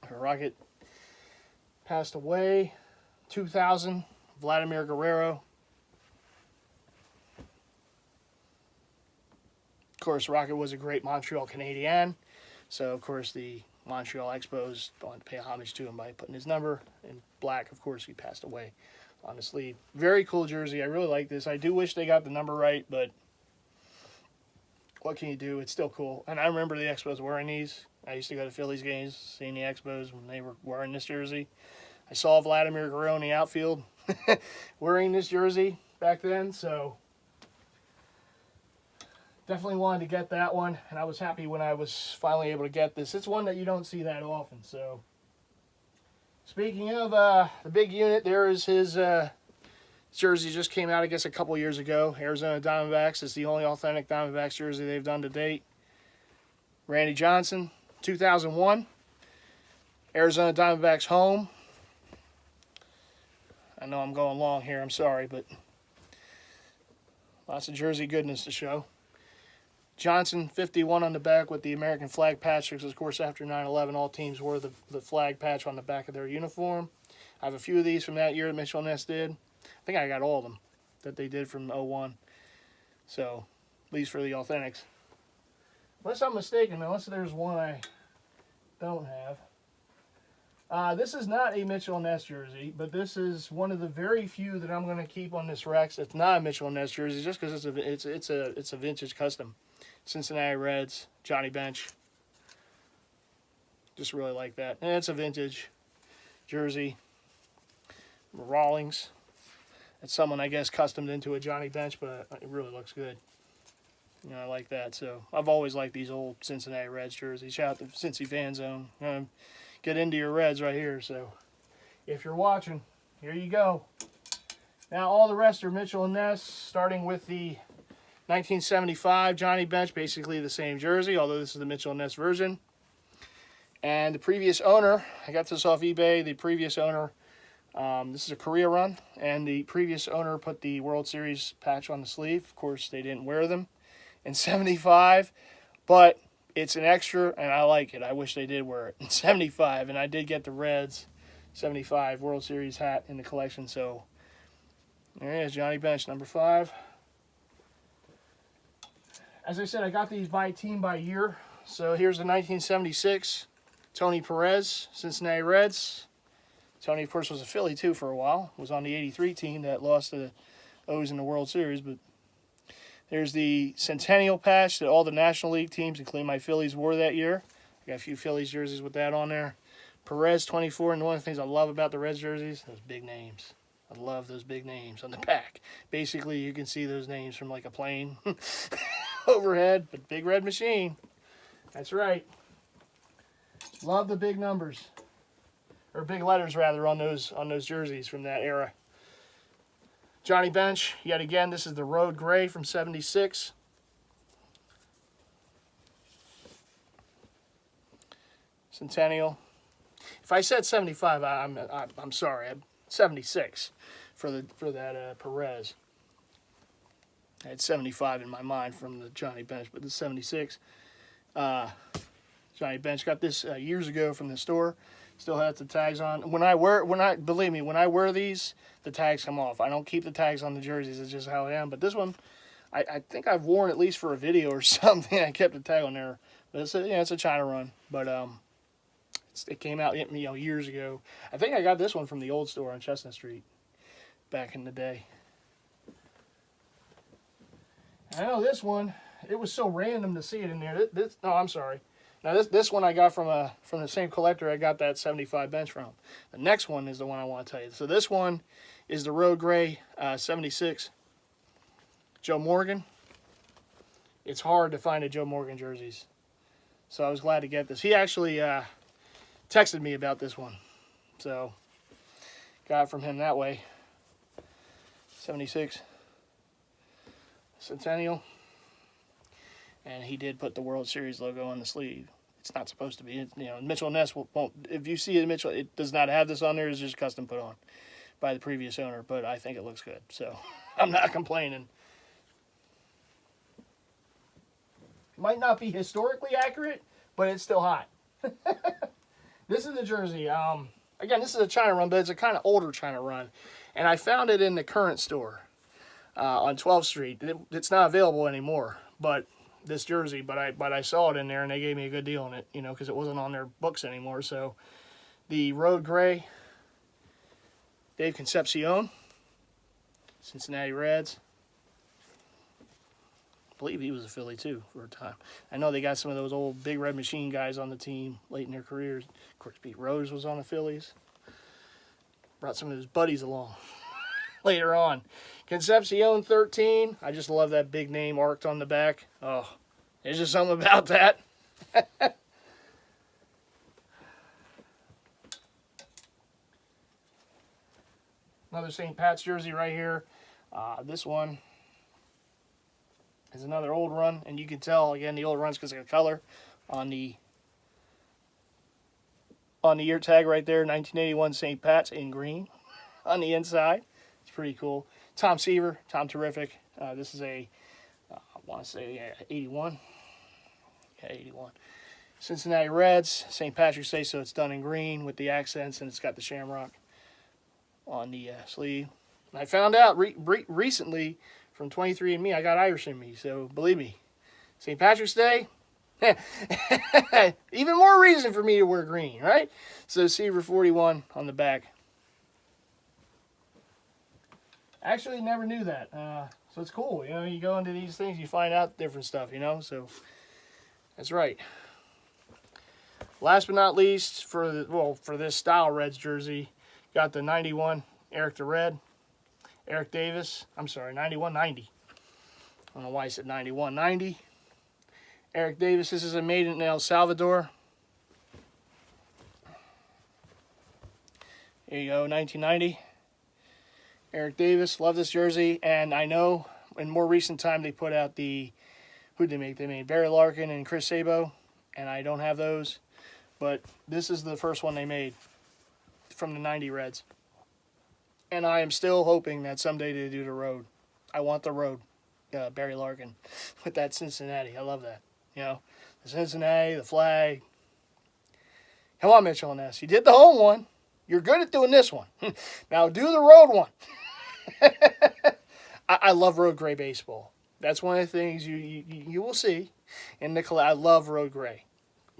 Rocket passed away, 2000, Vladimir Guerrero. Of course, Rocket was a great Montreal Canadian, so of course the Montreal Expos wanted to pay homage to him by putting his number in black. Of course, he passed away on the sleeve. Very cool jersey. I really like this. I do wish they got the number right, but what can you do? It's still cool. And I remember the Expos wearing these. I used to go to Phillies games, seeing the Expos when they were wearing this jersey. I saw Vladimir Guerrero in the outfield wearing this jersey back then, so definitely wanted to get that one, and I was happy when I was finally able to get this. It's one that you don't see that often, so. Speaking of the big unit, there is his jersey just came out, I guess, a couple years ago. Arizona Diamondbacks. It's the only authentic Diamondbacks jersey they've done to date. Randy Johnson, 2001. Arizona Diamondbacks home. I know I'm going long here, I'm sorry, but lots of jersey goodness to show. Johnson, 51 on the back with the American flag patch, because of course after 9/11 all teams wore the flag patch on the back of their uniform. I have a few of these from that year that Mitchell and Ness did. I think I got all of them that they did from 01. So, at least for the authentics. Unless I'm mistaken, unless there's one I don't have. This is not a Mitchell and Ness jersey, but this is one of the very few that I'm going to keep on this Rex. It's not a Mitchell and Ness jersey, just because it's a vintage custom. Cincinnati Reds, Johnny Bench. Just really like that. And it's a vintage jersey. Rawlings. It's someone, I guess, customed into a Johnny Bench, but it really looks good. You know, I like that. So I've always liked these old Cincinnati Reds jerseys. Shout out to Cincy Fan Zone. Get into your Reds right here. So if you're watching, here you go. Now all the rest are Mitchell and Ness, starting with the 1975 Johnny Bench, basically the same jersey, although this is the Mitchell and Ness version. And the previous owner, I got this off eBay, the previous owner, this is a Korea run, and the previous owner put the World Series patch on the sleeve. Of course, they didn't wear them in 75, but it's an extra, and I like it. I wish they did wear it in 75, and I did get the Reds 75 World Series hat in the collection, so there it is, Johnny Bench, number 5. As I said, I got these by team by year. So here's the 1976 Tony Perez, Cincinnati Reds. Tony, of course, was a Philly, too, for a while. Was on the 83 team that lost the O's in the World Series. But there's the Centennial patch that all the National League teams, including my Phillies, wore that year. I got a few Phillies jerseys with that on there. Perez, 24. And one of the things I love about the Reds jerseys, those big names. I love those big names on the back. Basically, you can see those names from like a plane overhead, but Big Red Machine. That's right. Love the big numbers. or big letters rather, on those jerseys from that era. Johnny Bench, yet again, this is the Road Gray from '76. Centennial. If I said 75, I'm sorry. 76 for that Perez. I had 75 in my mind from the Johnny Bench, but the 76. Johnny Bench, got this years ago from the store. Still has the tags on. Believe me, when I wear these, the tags come off. I don't keep the tags on the jerseys. It's just how I am. But this one, I think I've worn at least for a video or something. I kept the tag on there. But it's a China run. But it came out years ago. I think I got this one from the old store on Chestnut Street back in the day. I know this one, it was so random to see it in there. No, I'm sorry. Now this one I got from the same collector I got that 75 bench from. The next one is the one I want to tell you. So this one is the Road Gray 76 Joe Morgan. It's hard to find a Joe Morgan jerseys, so I was glad to get this. He actually texted me about this one, so got it from him that way. 76 Centennial. And he did put the World Series logo on the sleeve. It's not supposed to be. Mitchell and Ness won't. If you see it, Mitchell, it does not have this on there. It's just custom put on by the previous owner. But I think it looks good, so I'm not complaining. Might not be historically accurate, but it's still hot. This is the jersey. Again, this is a China run, but it's a kind of older China run, and I found it in the current store on 12th Street. It's not available anymore, but this jersey, but I saw it in there, and they gave me a good deal on it, because it wasn't on their books anymore. So the Road Gray, Dave Concepcion, Cincinnati Reds. I believe he was a Philly too for a time. I know they got some of those old Big Red Machine guys on the team late in their careers. Of course, Pete Rose was on the Phillies. Brought some of his buddies along later on. Concepcion 13. I just love that big name arced on the back. Oh, there's just something about that. Another St. Pat's jersey right here. This one is another old run, and you can tell again the old runs because of the color on the ear tag right there. 1981 St. Pat's in green on the inside. It's pretty cool. Tom Seaver, Tom Terrific. This is I want to say 81. Yeah, 81. Cincinnati Reds, St. Patrick's Day, so it's done in green with the accents, and it's got the shamrock on the sleeve. And I found out recently from 23andMe, I got Irish in me, so believe me, St. Patrick's Day, even more reason for me to wear green, right? So Seaver 41 on the back. Actually, never knew that. So it's cool. You go into these things, you find out different stuff, So that's right. Last but not least, for this style Reds jersey, got the 91 Eric the Red, Eric Davis. I'm sorry, 91-90. I don't know why I said 91-90. Eric Davis. This is made in El Salvador. Here you go, 1990. Eric Davis, love this jersey, and I know in more recent time they put out who'd they make? They made Barry Larkin and Chris Sabo, and I don't have those, but this is the first one they made from the 90 Reds. And I am still hoping that someday they do the road. I want the road, Barry Larkin, with that Cincinnati. I love that. The Cincinnati, the flag. Come on, Mitchell and Ness. You did the home one. You're good at doing this one. Now do the road one. I love Road Gray baseball. That's one of the things you will see in the I love Road Gray.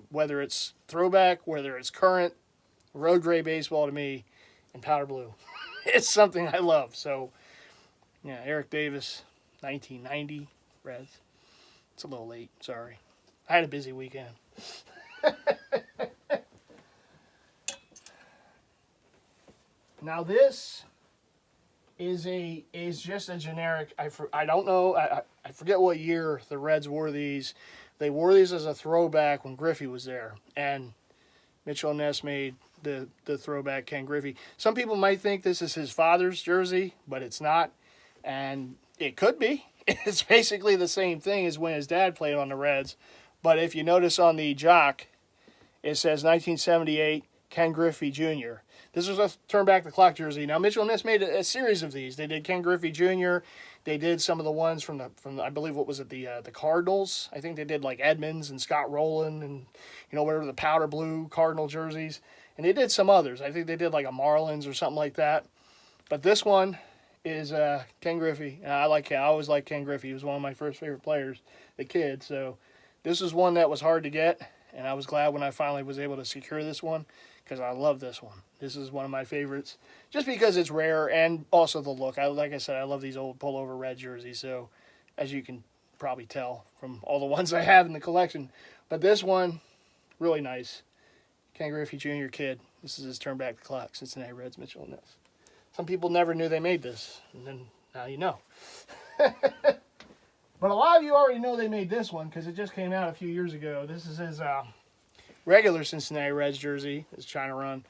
Whether it's throwback, whether it's current, Road Gray baseball to me and powder blue. It's something I love. So, yeah, Eric Davis, 1990 Reds. It's a little late, sorry. I had a busy weekend. Now this is just a generic. I don't know. I forget what year the Reds wore these. They wore these as a throwback when Griffey was there, and Mitchell and Ness made the throwback Ken Griffey. Some people might think this is his father's jersey, but it's not. And it could be. It's basically the same thing as when his dad played on the Reds. But if you notice on the jock, it says 1978 Ken Griffey Jr. This was a turn back the clock jersey. Now Mitchell and Ness made a series of these. They did Ken Griffey Jr. They did some of the ones from the I believe what was it the Cardinals. I think they did like Edmonds and Scott Rowland and whatever the powder blue Cardinal jerseys. And they did some others. I think they did like a Marlins or something like that. But this one is Ken Griffey. And I always liked Ken Griffey. He was one of my first favorite players, the kid. So this is one that was hard to get, and I was glad when I finally was able to secure this one because I love this one. This is one of my favorites just because it's rare and also the look. Like I said, I love these old pullover red jerseys. So as you can probably tell from all the ones I have in the collection, but this one, really nice. Ken Griffey Jr. kid. This is his turn back the clock. Cincinnati Reds, Mitchell and Ness. Some people never knew they made this, and then now you know. But a lot of you already know they made this one because it just came out a few years ago. This is his regular Cincinnati Reds jersey, his China run.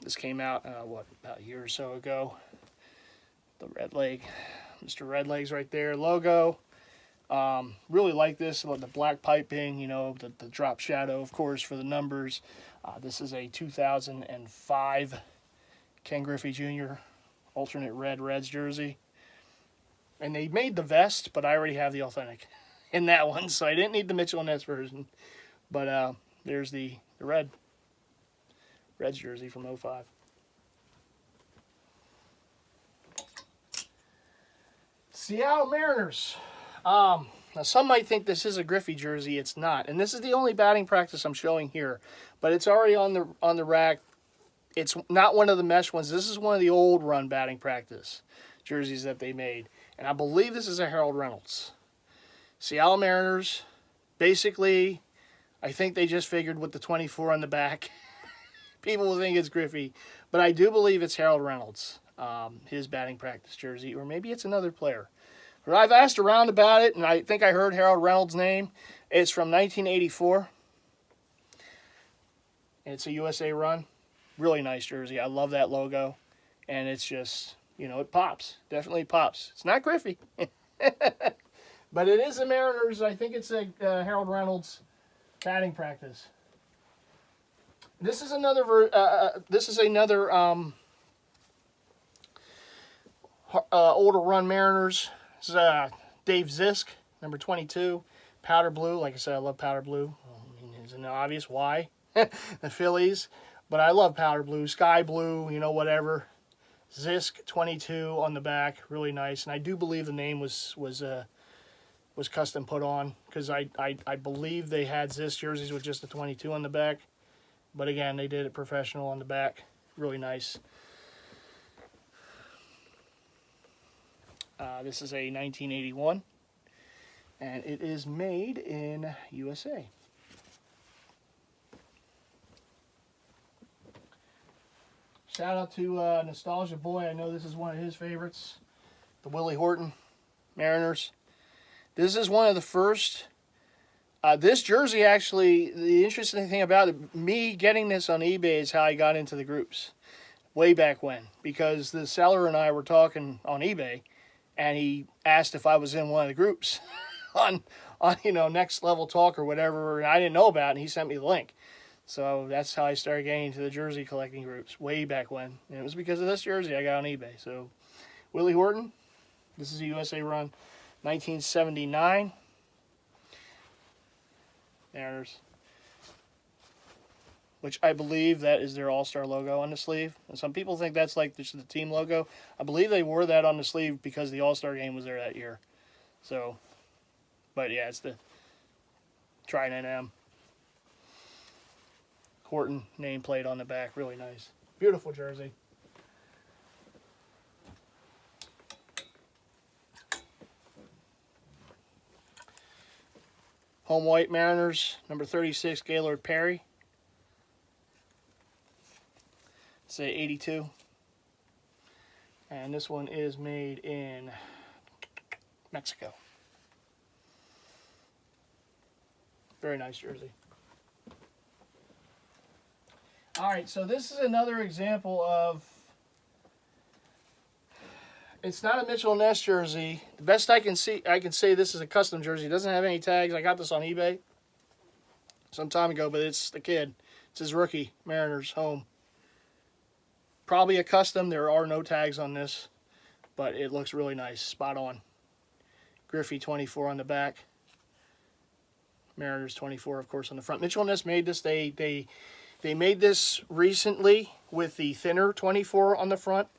This came out, about a year or so ago. The red leg, Mr. Red Legs right there, logo. Really like this, the black piping, the drop shadow, of course, for the numbers. This is a 2005 Ken Griffey Jr. alternate red Reds jersey. And they made the vest, but I already have the authentic in that one, so I didn't need the Mitchell and Ness version. But there's the Reds jersey from '05. Seattle Mariners. Now some might think this is a Griffey jersey. It's not, and this is the only batting practice I'm showing here. But it's already on the rack. It's not one of the mesh ones. This is one of the old run batting practice jerseys that they made. And I believe this is a Harold Reynolds. Seattle Mariners, basically, I think they just figured with the 24 on the back, people will think it's Griffey. But I do believe it's Harold Reynolds, his batting practice jersey, or maybe it's another player. But I've asked around about it, and I think I heard Harold Reynolds' name. It's from 1984. And it's a USA run. Really nice jersey. I love that logo. And it's just, it pops. Definitely pops. It's not Griffey. But it is the Mariners. I think it's a Harold Reynolds batting practice. This is another older run Mariners. This is Dave Zisk, number 22. Powder blue. Like I said, I love powder blue. It's an obvious why. The Phillies. But I love powder blue, sky blue, whatever. Zisk 22 on the back, really nice. And I do believe the name was custom put on because I believe they had Zisk jerseys with just the 22 on the back. But again, they did it professional on the back, really nice. This is a 1981, and it is made in USA. Shout out to Nostalgia Boy. I know this is one of his favorites. The Willie Horton Mariners. This is one of the first. This jersey, actually, the interesting thing about it, me getting this on eBay is how I got into the groups. Way back when. Because the seller and I were talking on eBay, and he asked if I was in one of the groups on Next Level Talk or whatever, and I didn't know about it, and he sent me the link. So that's how I started getting into the jersey collecting groups way back when. And it was because of this jersey I got on eBay. So Willie Horton, this is a USA run, 1979. Mariners. Which I believe that is their All-Star logo on the sleeve. And some people think that's like just the team logo. I believe they wore that on the sleeve because the All-Star game was there that year. So, but yeah, it's the Trident M. Horton nameplate on the back, really nice. Beautiful jersey. Home white Mariners, number 36, Gaylord Perry. It's a 82. And this one is made in Mexico. Very nice jersey. All right, so this is another example of, it's not a Mitchell and Ness jersey. The best I can say this is a custom jersey. It doesn't have any tags. I got this on eBay some time ago, but it's the kid. It's his rookie, Mariners home. Probably a custom. There are no tags on this, but it looks really nice. Spot on. Griffey 24 on the back. Mariners 24, of course, on the front. Mitchell and Ness made this. They made this recently with the thinner 24 on the front.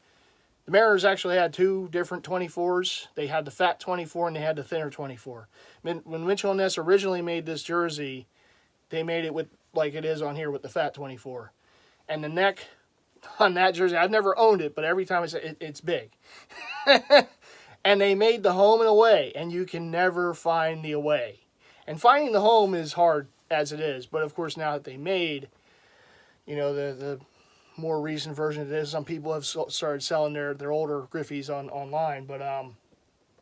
The Mariners actually had two different 24s. They had the fat 24 and they had the thinner 24. When Mitchell and Ness originally made this jersey, they made it with, like it is on here, with the fat 24. And the neck on that jersey, I've never owned it, but every time I say it, it's big. And they made the home and away, and you can never find the away. And finding the home is hard as it is, but of course now that they made, you know, the more recent version of this, some people have started selling their older Griffies online, but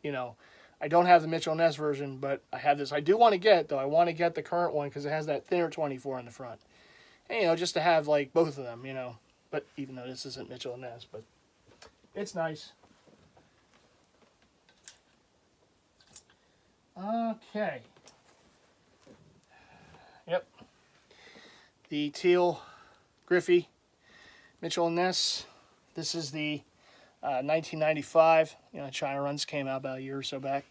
you know, I don't have the Mitchell Ness version, but I have this. I do want to get it, though. I want to get the current one because it has that thinner 24 on the front. And, you know, just to have, like, both of them, you know. But even though this isn't Mitchell Ness, but it's nice. Okay. Yep. The teal Griffey Mitchell Ness. This is the 1995. You know, China runs came out about a year or so back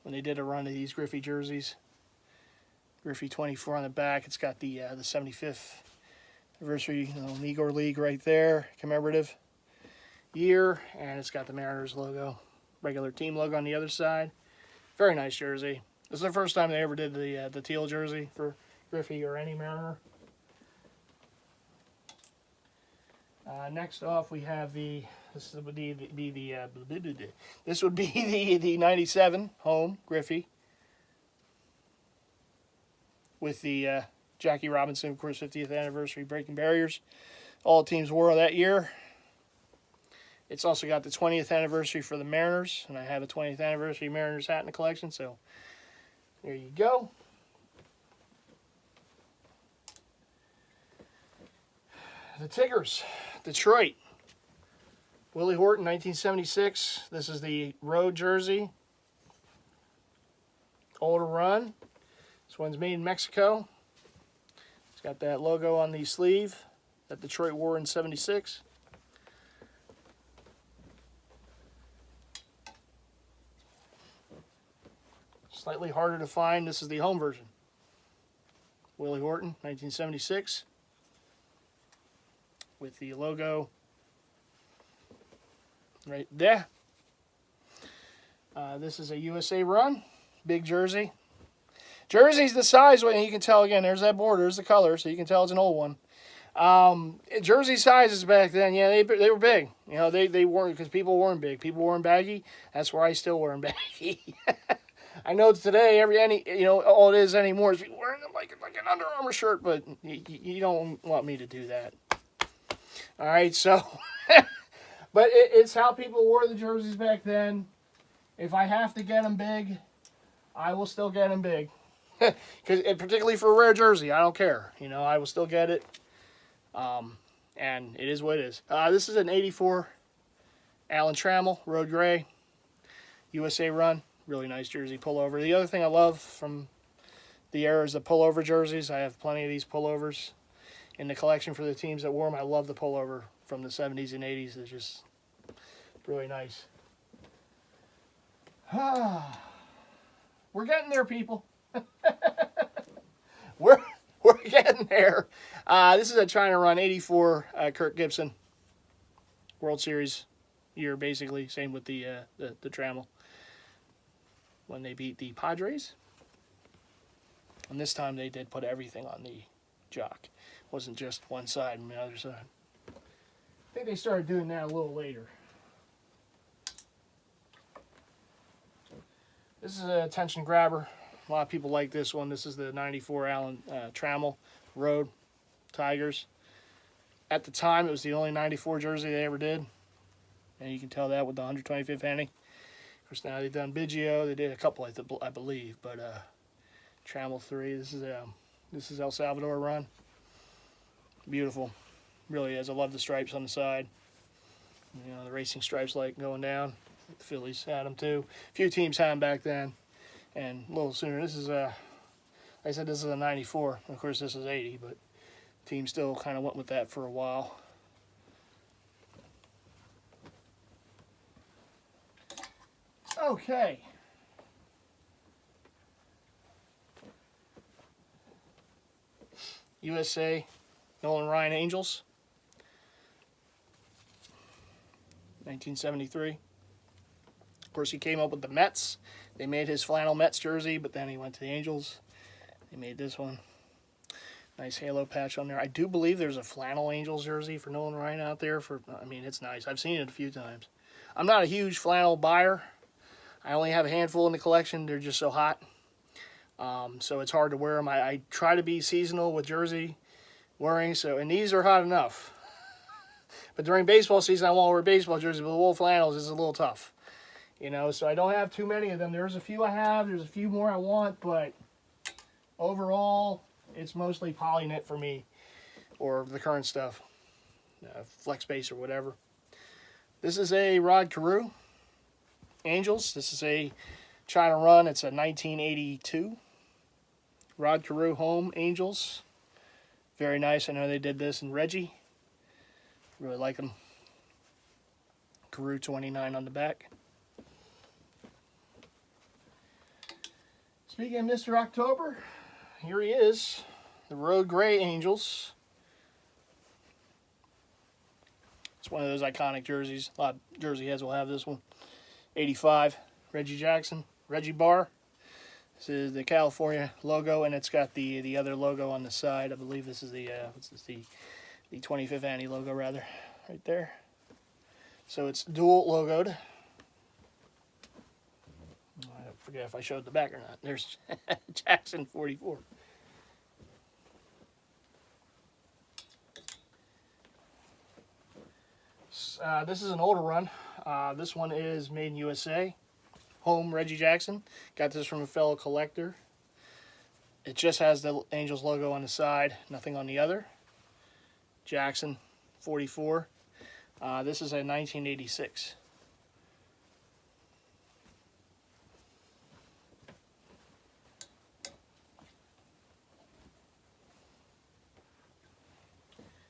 when they did a run of these Griffey jerseys. Griffey 24 on the back. It's got the 75th anniversary, you know, Negro League right there, commemorative year, and it's got the Mariners logo, regular team logo on the other side. Very nice jersey. This is the first time they ever did the teal jersey for Griffey or any Mariner. Next off, we have this would be the 97 home Griffey with the Jackie Robinson, of course, 50th anniversary breaking barriers. All teams wore that year. It's also got the 20th anniversary for the Mariners, and I have a 20th anniversary Mariners hat in the collection, so there you go. The Tigers, Detroit. Willie Horton, 1976. This is the road jersey. Older run. This one's made in Mexico. It's got that logo on the sleeve that Detroit wore in 76. Slightly harder to find. This is the home version. Willie Horton, 1976. With the logo right there. This is a USA run. Big jersey. Jersey's the size, and you can tell again, there's that border, there's the color, so you can tell it's an old one. Jersey sizes back then, yeah, they were big. You know, they weren't, because people weren't big. People weren't baggy. That's where I still wear them baggy. I know today, you know, all it is anymore is people wearing them like an Under Armour shirt, but you don't want me to do that. All right, so, but it's how people wore the jerseys back then. If I have to get them big, I will still get them big. Because particularly for a rare jersey, I don't care. You know, I will still get it. And it is what it is. This is an 84 Alan Trammell, Road Gray, USA run. Really nice jersey pullover. The other thing I love from the era is the pullover jerseys. I have plenty of these pullovers in the collection for the teams that wore them. I love the pullover from the 70s and 80s. It's just really nice. We're getting there, people. We're getting there. This is a China run 84 Kirk Gibson World Series year, basically. Same with the Trammell when they beat the Padres. And this time they did put everything on the jock. It wasn't just one side and the other side. I think they started doing that a little later. This is an attention grabber. A lot of people like this one. This is the 94 Alan Trammell Road Tigers. At the time, it was the only 94 jersey they ever did. And you can tell that with the 125th inning. Of course, now they've done Biggio. They did a couple, I believe. But Trammell 3. This is El Salvador run. Beautiful. really is. I love the stripes on the side. You know, the racing stripes like going down. The Phillies had them too. A few teams had them back then, and a little sooner. This is a, like I said, this is a 94. Of course, this is 80, but team still kind of went with that for a while. Okay. USA, Nolan Ryan Angels. 1973. Of course, he came up with the Mets. They made his flannel Mets jersey, but then he went to the Angels. They made this one. Nice halo patch on there. I do believe there's a flannel Angels jersey for Nolan Ryan out there. I mean, it's nice. I've seen it a few times. I'm not a huge flannel buyer. I only have a handful in the collection. They're just so hot. So it's hard to wear them. I try to be seasonal with jersey wearing, and these are hot enough. But during baseball season, I want to wear baseball jerseys, but the wool flannels is a little tough. You know, so I don't have too many of them. There's a few I have. There's a few more I want, but overall, it's mostly poly knit for me, or the current stuff, flex base or whatever. This is a Rod Carew Angels. This is a China run. It's a 1982 Rod Carew home Angels. Very nice. I know they did this in Reggie. Really like them. Carew 29 on the back. Speaking of Mr. October, here he is. The Road Gray Angels. It's one of those iconic jerseys. A lot of jersey heads will have this one. 85, Reggie Jackson, Reggie Barr. This is the California logo, and it's got the other logo on the side. I believe this is the 25th Annie logo, rather, right there. So it's dual logoed. I forget if I showed the back or not. There's Jackson 44. This is an older run. This one is made in USA. Home Reggie Jackson. Got this from a fellow collector. It just has the Angels logo on the side, nothing on the other. Jackson 44. This is a 1986.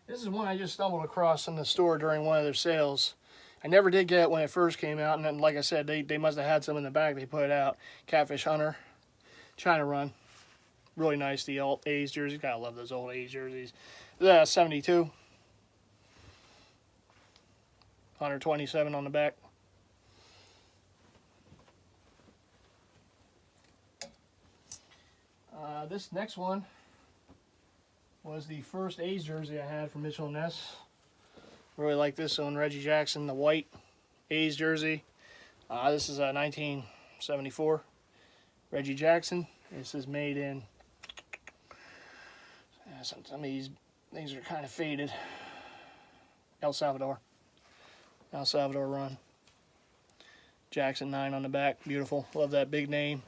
This is one I just stumbled across in the store during one of their sales. I never did get it when it first came out, and then, like I said, they must have had some in the back. They put it out. Catfish Hunter, China run. Really nice, the old A's jerseys. Gotta love those old A's jerseys. 72. 127 on the back. This next one was the first A's jersey I had from Mitchell and Ness. Really like this one, Reggie Jackson, the white A's jersey. This is a 1974 Reggie Jackson. This is made in, some of these things are kind of faded. El Salvador run. Jackson 9 on the back, beautiful. Love that big name.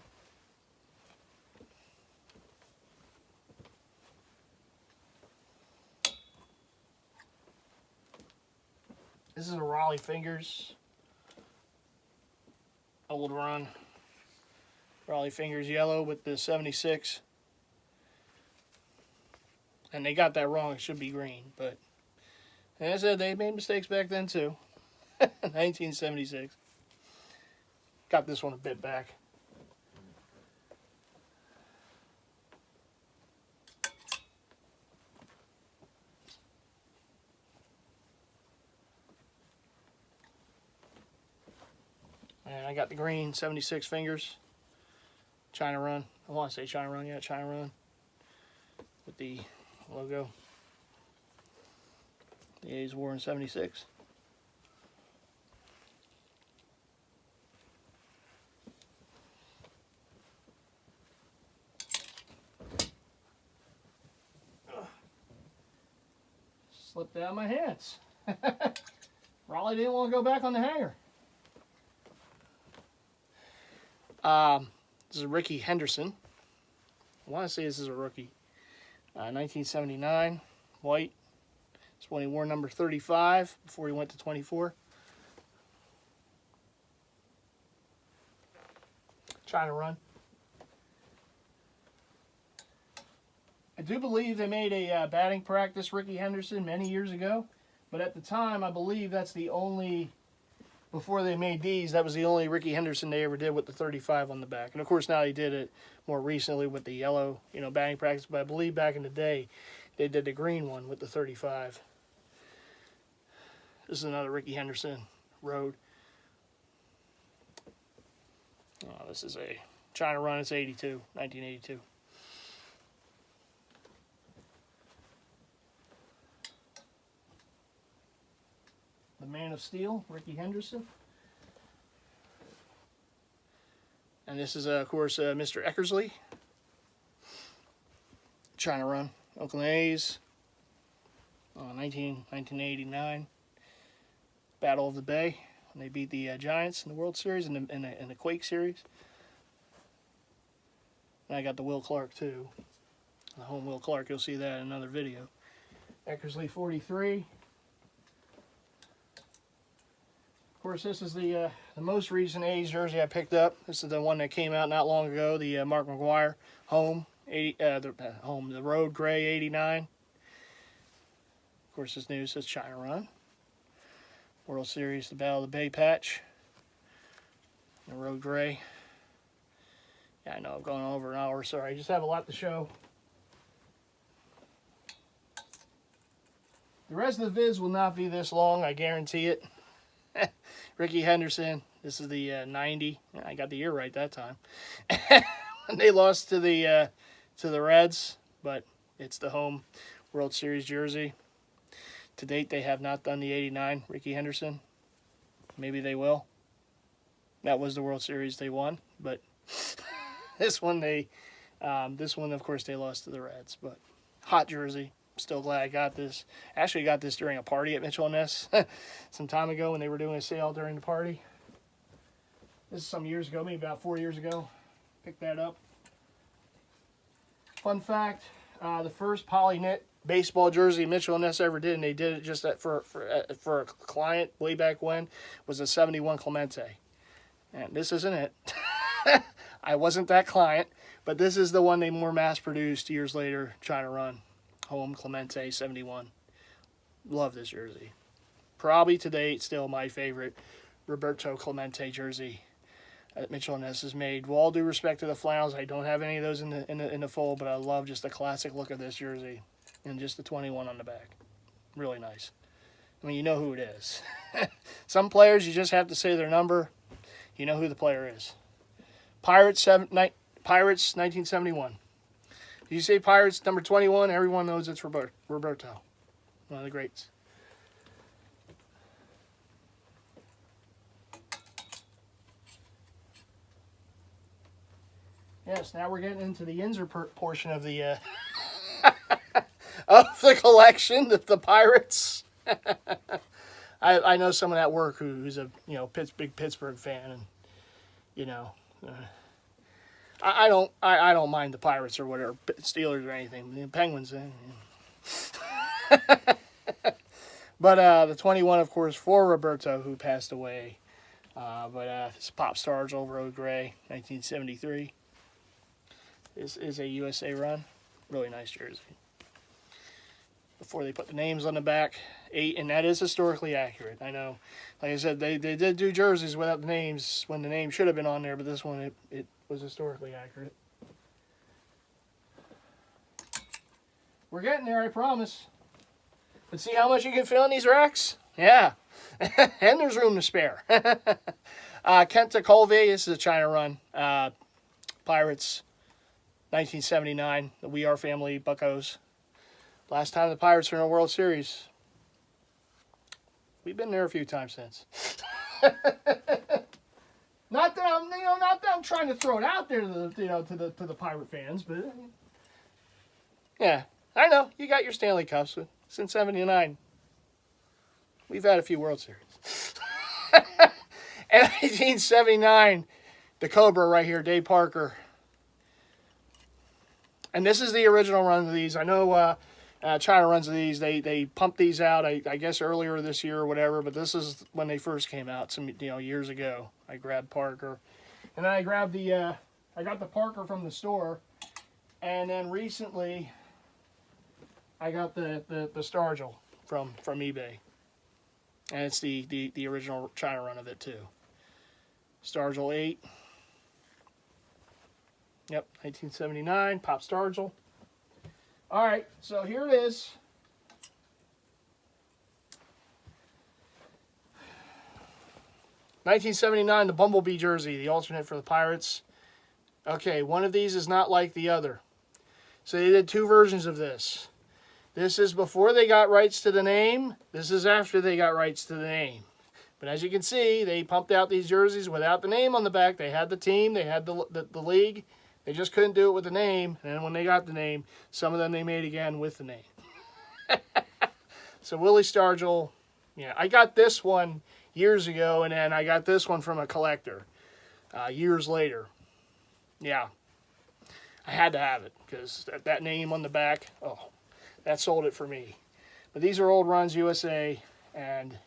This is a Raleigh Fingers old run. Raleigh Fingers yellow with the 76. And they got that wrong. It should be green. But as I said, they made mistakes back then too. 1976. Got this one a bit back. And I got the green 76 Fingers. China run. I want to say China run. Yeah, China run. With the logo. The A's wore in 76. Slipped out of my hands. Raleigh didn't want to go back on the hanger. This is Ricky Henderson. I want to say this is a rookie. 1979, white, It's when he wore number 35 before he went to 24. Trying to run. I do believe they made a batting practice Ricky Henderson many years ago, but at the time I believe that's the only, before they made these, that was the only Ricky Henderson they ever did with the 35 on the back. And of course now they did it more recently with the yellow, batting practice, but I believe back in the day they did the green one with the 35. This is another Ricky Henderson road. Oh, this is a China run. It's 82, 1982. The Man of Steel, Ricky Henderson. And this is, of course, Mr. Eckersley. China run. Oakland A's. 1989. Battle of the Bay. When they beat the Giants in the World Series and in the Quake Series. And I got the Will Clark, too. The home Will Clark. You'll see that in another video. Eckersley 43. Of course, this is the most recent A's jersey I picked up. This is the one that came out not long ago, the Mark McGwire home, the road gray 89. Of course, this new says China run. World Series, the Battle of the Bay patch. The road gray. Yeah, I know I'm going over an hour. Sorry, I just have a lot to show. The rest of the vids will not be this long, I guarantee it. Ricky Henderson. This is the 90. I got the year right that time. They lost to the Reds, but it's the home World Series jersey. To date, they have not done the 89 Ricky Henderson. Maybe they will. That was the World Series they won, but this one, of course, they lost to the Reds. But hot jersey. Still glad I got this. Actually got this during a party at Mitchell and Ness some time ago when they were doing a sale during the party. This is some years ago, maybe about 4 years ago. Picked that up. Fun fact, the first poly knit baseball jersey Mitchell and Ness ever did, and they did it just for a client way back when, was a 71 Clemente. And this isn't it. I wasn't that client, but this is the one they more mass-produced years later, China run. Home Clemente 71. Love this jersey. Probably to date still my favorite Roberto Clemente jersey that Mitchell and Ness has made. With all due respect to the flannels, I don't have any of those in the fold, but I love just the classic look of this jersey and just the 21 on the back. Really nice. I mean, you know who it is. Some players you just have to say their number. You know who the player is. Pirates 1971. You say Pirates number 21, everyone knows it's Roberto. One of the greats. Yes, now we're getting into the insert portion of the of the collection, the Pirates. I know someone at work who's a big Pittsburgh fan, and I don't mind the Pirates or whatever, Steelers or anything. The Penguins, But the 21, of course, for Roberto, who passed away. It's Pop Stars Old Road Gray, 1973. This is a USA run. Really nice jersey. Before they put the names on the back, 8, and that is historically accurate. I know, like I said, they did do jerseys without the names when the name should have been on there, but this one, it was historically accurate. We're getting there, I promise. But see how much you can fit in these racks? Yeah. And there's room to spare. Kenta Colvey, this is a China run. Pirates, 1979. The We Are Family Buccos. Last time the Pirates were in a World Series. We've been there a few times since. Not that I'm trying to throw it out there to the Pirate fans, but yeah, I know you got your Stanley Cups since '79. We've had a few World Series. And 1979, the Cobra right here, Dave Parker. And this is the original run of these. I know China runs of these. They pumped these out, I guess, earlier this year or whatever, but this is when they first came out, some years ago. I grabbed Parker. And then I grabbed I got the Parker from the store. And then recently, I got the Stargell from eBay. And it's the original China run of it, too. Stargell 8. Yep, 1979, Pop Stargell. All right, so here it is. $1979, the Bumblebee jersey, the alternate for the Pirates. Okay, one of these is not like the other. So they did two versions of this. This is before they got rights to the name. This is after they got rights to the name. But as you can see, they pumped out these jerseys without the name on the back. They had the team, they had the league. They just couldn't do it with the name. And then when they got the name, some of them they made again with the name. So Willie Stargell, yeah, I got this one years ago, and then I got this one from a collector years later. Yeah, I had to have it because that name on the back, oh, that sold it for me. But these are old runs, USA, and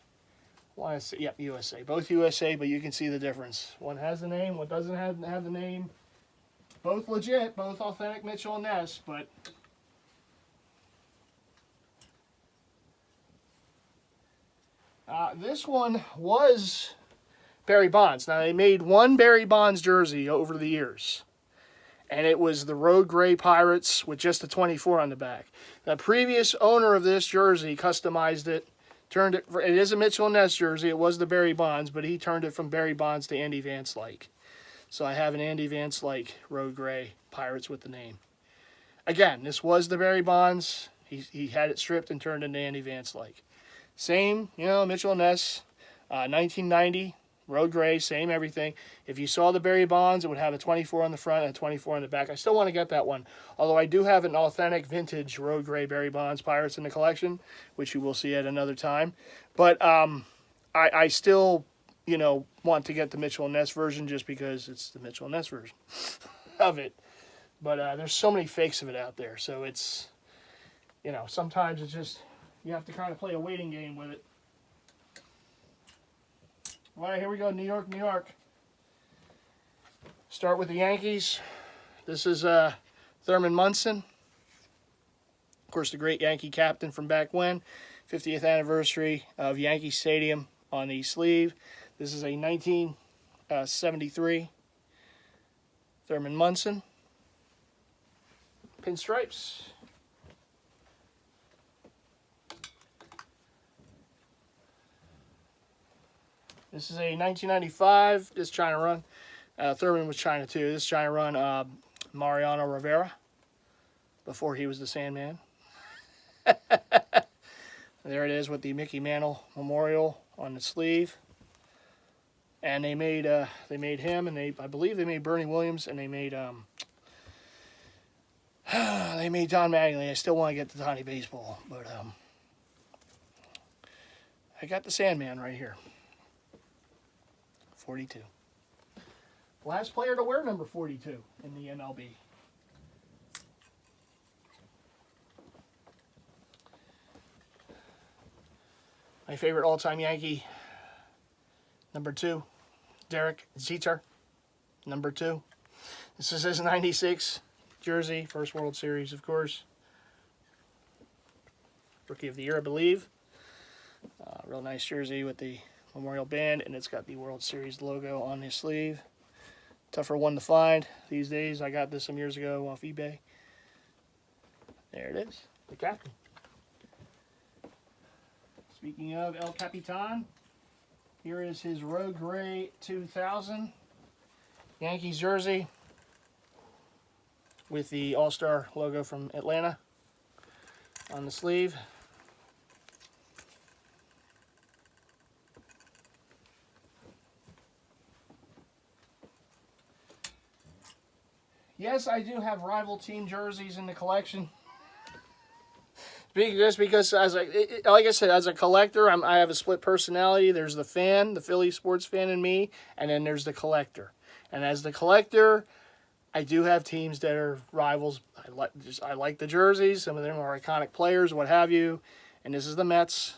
yep, USA. Both USA, but you can see the difference. One has the name, one doesn't have the name. Both legit, both authentic Mitchell and Ness, but this one was Barry Bonds. Now, they made one Barry Bonds jersey over the years, and it was the Road Gray Pirates with just a 24 on the back. The previous owner of this jersey customized it, it is a Mitchell and Ness jersey. It was the Barry Bonds, but he turned it from Barry Bonds to Andy Vance-like. So I have an Andy Vance-like Road Gray Pirates with the name. Again, this was the Barry Bonds. He had it stripped and turned into Andy Vance-like. Same, Mitchell and Ness, 1990, Road Gray, same everything. If you saw the Barry Bonds, it would have a 24 on the front and a 24 on the back. I still want to get that one, although I do have an authentic vintage Road Gray Barry Bonds Pirates in the collection, which you will see at another time. But I still, want to get the Mitchell and Ness version just because it's the Mitchell and Ness version of it. But there's so many fakes of it out there, so it's, sometimes it's just, you have to kind of play a waiting game with it. All right, here we go, New York, New York. Start with the Yankees. This is Thurman Munson. Of course, the great Yankee captain from back when. 50th anniversary of Yankee Stadium on the sleeve. This is a 1973 Thurman Munson. Pinstripes. This is a 1995. This China run. Thurman was China too. This China run, Mariano Rivera, before he was the Sandman. There it is with the Mickey Mantle Memorial on the sleeve. And they made him, and I believe they made Bernie Williams, and they made Don Mattingly. I still want to get to Donnie Baseball, but I got the Sandman right here. 42. Last player to wear number 42 in the MLB. My favorite all-time Yankee, number 2, Derek Jeter, number 2. This is his 96 jersey, first World Series, of course. Rookie of the Year, I believe. Real nice jersey with the Memorial Band, and it's got the World Series logo on his sleeve. Tougher one to find these days. I got this some years ago off eBay. There it is, the captain. Speaking of El Capitan, here is his Road Gray 2000 Yankees jersey with the All-Star logo from Atlanta on the sleeve. Yes, I do have rival team jerseys in the collection. Just because, like I said, as a collector, I have a split personality. There's the fan, the Philly sports fan in me, and then there's the collector. And as the collector, I do have teams that are rivals. I like the jerseys. Some of them are iconic players, what have you. And this is the Mets.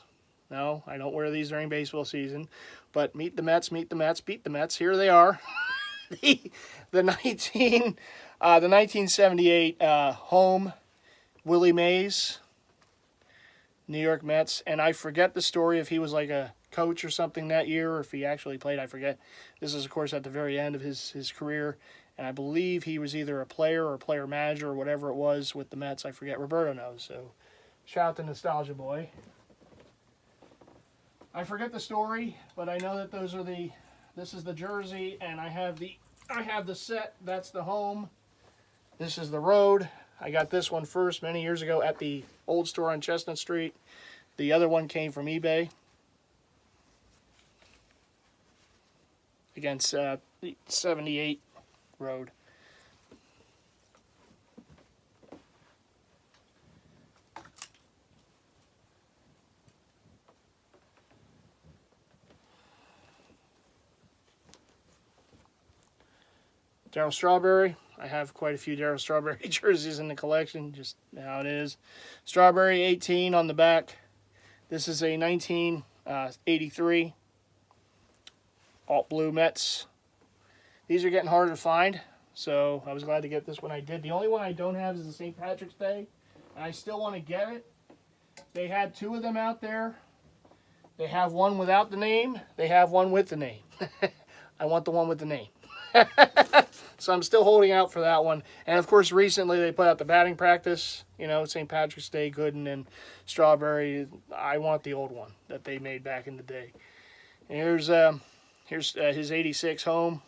No, I don't wear these during baseball season. But meet the Mets, beat the Mets. Here they are. the 1978 home Willie Mays, New York Mets. And I forget the story if he was like a coach or something that year, or if he actually played, I forget. This is, of course, at the very end of his career. And I believe he was either a player or a player manager or whatever it was with the Mets. I forget. Roberto knows. So shout out to Nostalgia Boy. I forget the story, but I know that this is the jersey, and I have the set. That's the home. This is the road. I got this one first many years ago at the old store on Chestnut Street. The other one came from eBay. Against the 78 road. Darryl Strawberry. I have quite a few Darryl Strawberry jerseys in the collection, just how it is. Strawberry 18 on the back. This is a 1983 alt blue Mets. These are getting harder to find, so I was glad to get this one I did. The only one I don't have is the St. Patrick's Day, and I still want to get it. They had two of them out there. They have one without the name. They have one with the name. I want the one with the name. So I'm still holding out for that one. And of course, recently they put out the batting practice. You know, St. Patrick's Day, Gooden and Strawberry. I want the old one that they made back in the day. And here's his 86 home.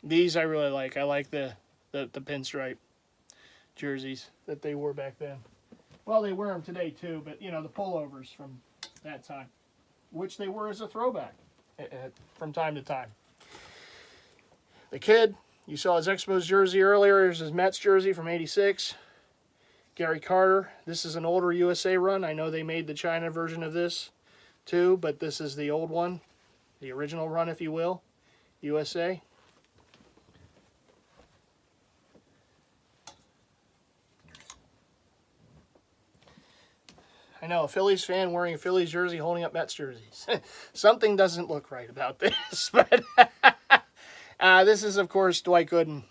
These I really like. I like the pinstripe jerseys that they wore back then. Well, they wear them today too, but you know, the pullovers from that time, which they were as a throwback from time to time. The kid, you saw his Expos jersey earlier. Here's his Mets jersey from 86. Gary Carter. This is an older USA run. I know they made the China version of this too, but this is the old one, the original run, if you will, USA. I know, a Phillies fan wearing a Phillies jersey holding up Mets jerseys. Something doesn't look right about this. But this is, of course, Dwight Gooden,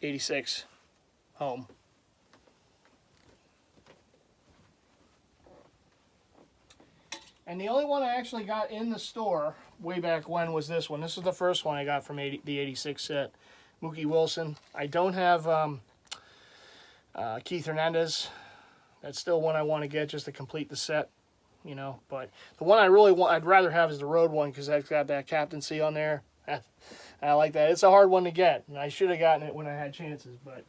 86, home. And the only one I actually got in the store way back when was this one. This is the first one I got from the 86 set. Mookie Wilson. I don't have Keith Hernandez. That's still one I want to get just to complete the set, you know. But the one I really want, I'd rather have is the road one because that's got that captaincy on there. I like that. It's a hard one to get, and I should have gotten it when I had chances, but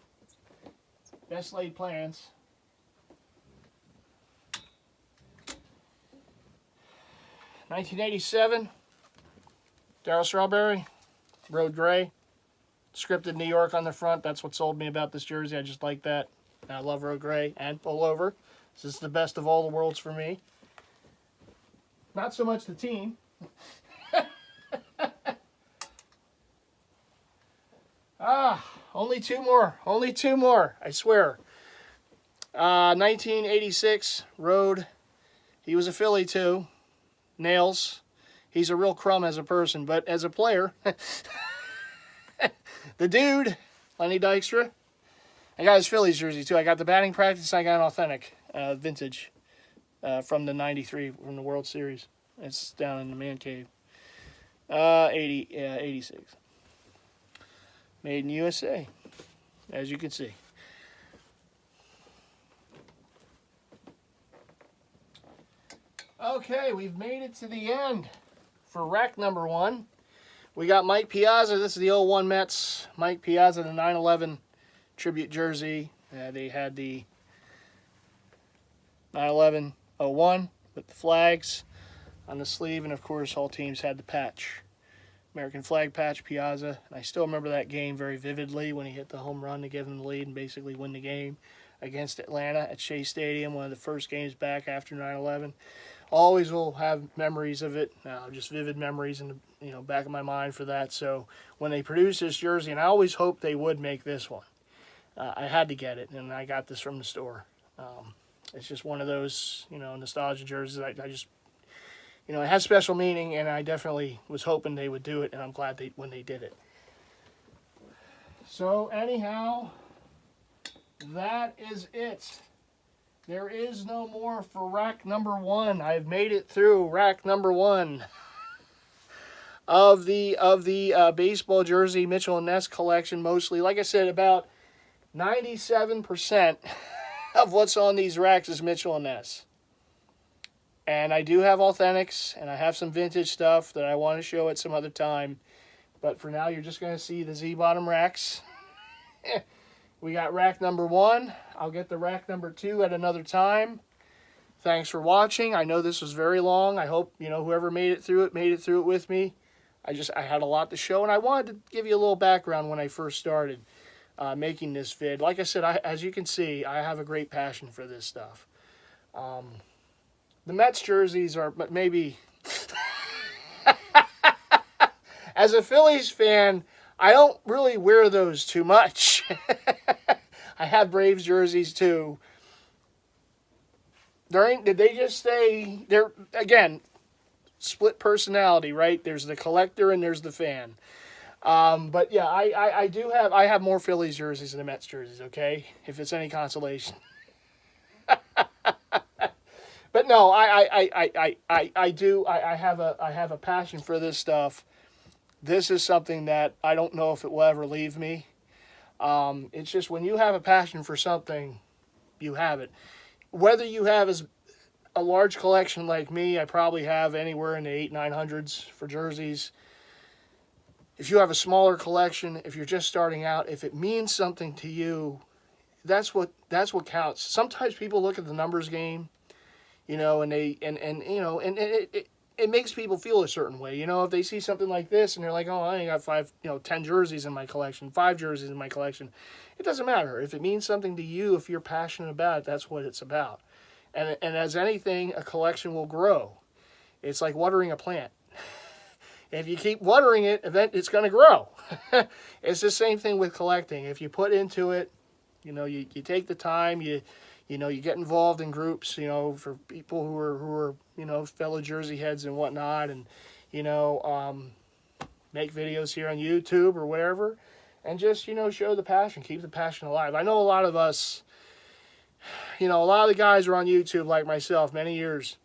best laid plans. $1987, Darryl Strawberry, Road Gray, scripted New York on the front. That's what sold me about this jersey. I just like that. I love Road Gray and pullover. This is the best of all the worlds for me. Not so much the team. Only two more. Only two more, I swear. 1986, Road. He was a Philly too. Nails. He's a real crumb as a person, but as a player, the dude, Lenny Dykstra. I got his Phillies jersey too. I got the batting practice. I got an authentic vintage from the 93 from the World Series. It's down in the man cave. 86. Made in USA, as you can see. Okay, we've made it to the end for rack number 1. We got Mike Piazza. This is the 01 Mets. Mike Piazza, the 9/11 tribute jersey. They had the 9/11-01 with the flags on the sleeve, and of course all teams had the patch, American flag patch, Piazza. And I still remember that game very vividly when he hit the home run to give them the lead and basically win the game against Atlanta at Shea Stadium, one of the first games back after 9/11. always will have memories of it, just vivid memories in the back of my mind for that. So when they produced this jersey, and I always hoped they would make this one, I had to get it, and I got this from the store. It's just one of those nostalgia jerseys. I just it has special meaning, and I definitely was hoping they would do it, and I'm glad when they did it. So anyhow, that is it. There is no more for rack number 1. I've made it through rack number 1 of the baseball jersey Mitchell and Ness collection. Mostly, like I said, about 97% of what's on these racks is Mitchell and Ness. And I do have authentics, and I have some vintage stuff that I want to show at some other time. But for now, you're just going to see the Z-bottom racks. We got rack number 1. I'll get the rack number 2 at another time. Thanks for watching. I know this was very long. I hope, whoever made it through it with me. I had a lot to show, and I wanted to give you a little background when I first started making this vid. Like I said, as you can see, I have a great passion for this stuff. The Mets jerseys are maybe... As a Phillies fan, I don't really wear those too much. I have Braves jerseys too. Did they just say... They're, again, split personality, right? There's the collector and there's the fan. But yeah, I have more Phillies jerseys than the Mets jerseys, okay? If it's any consolation. But no, I have a passion for this stuff. This is something that I don't know if it will ever leave me. It's just when you have a passion for something, you have it. Whether you have a large collection like me, I probably have anywhere in the 800-900s for jerseys. If you have a smaller collection, if you're just starting out, if it means something to you, that's what counts. Sometimes people look at the numbers game, and it makes people feel a certain way. If they see something like this and they're like, oh, I only got 10 jerseys in my collection, 5 jerseys in my collection. It doesn't matter. If it means something to you, if you're passionate about it, that's what it's about. And as anything, a collection will grow. It's like watering a plant. If you keep watering it, it's going to grow. It's the same thing with collecting. If you put into it, you take the time, you get involved in groups, for people who are fellow Jersey heads and whatnot, and, make videos here on YouTube or wherever, and just, show the passion, keep the passion alive. I know a lot of us, a lot of the guys are on YouTube like myself, many years,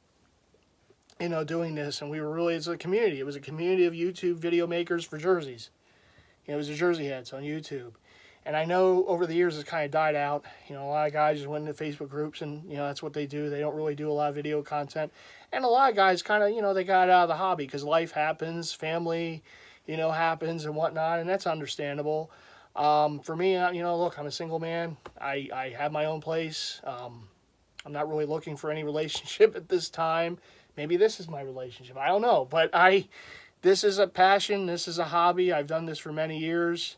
doing this, and it's a community. It was a community of YouTube video makers for jerseys. It was the Jersey heads on YouTube. And I know over the years it's kind of died out. A lot of guys just went into Facebook groups and, that's what they do. They don't really do a lot of video content. And a lot of guys kind of, they got out of the hobby because life happens, family, happens and whatnot. And that's understandable. For me, look, I'm a single man. I have my own place. I'm not really looking for any relationship at this time. Maybe this is my relationship. I don't know. But this is a passion. This is a hobby. I've done this for many years.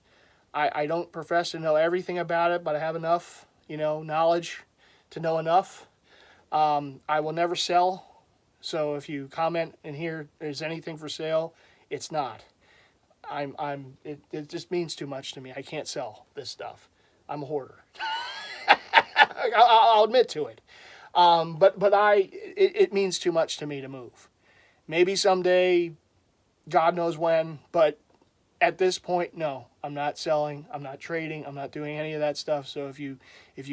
I don't profess to know everything about it, but I have enough, knowledge to know enough. I will never sell. So if you comment in here, is anything for sale? It's not. It just means too much to me. I can't sell this stuff. I'm a hoarder. I'll admit to it. But it means too much to me to move. Maybe someday, God knows when, but at this point, no, I'm not selling, I'm not trading, I'm not doing any of that stuff. So if you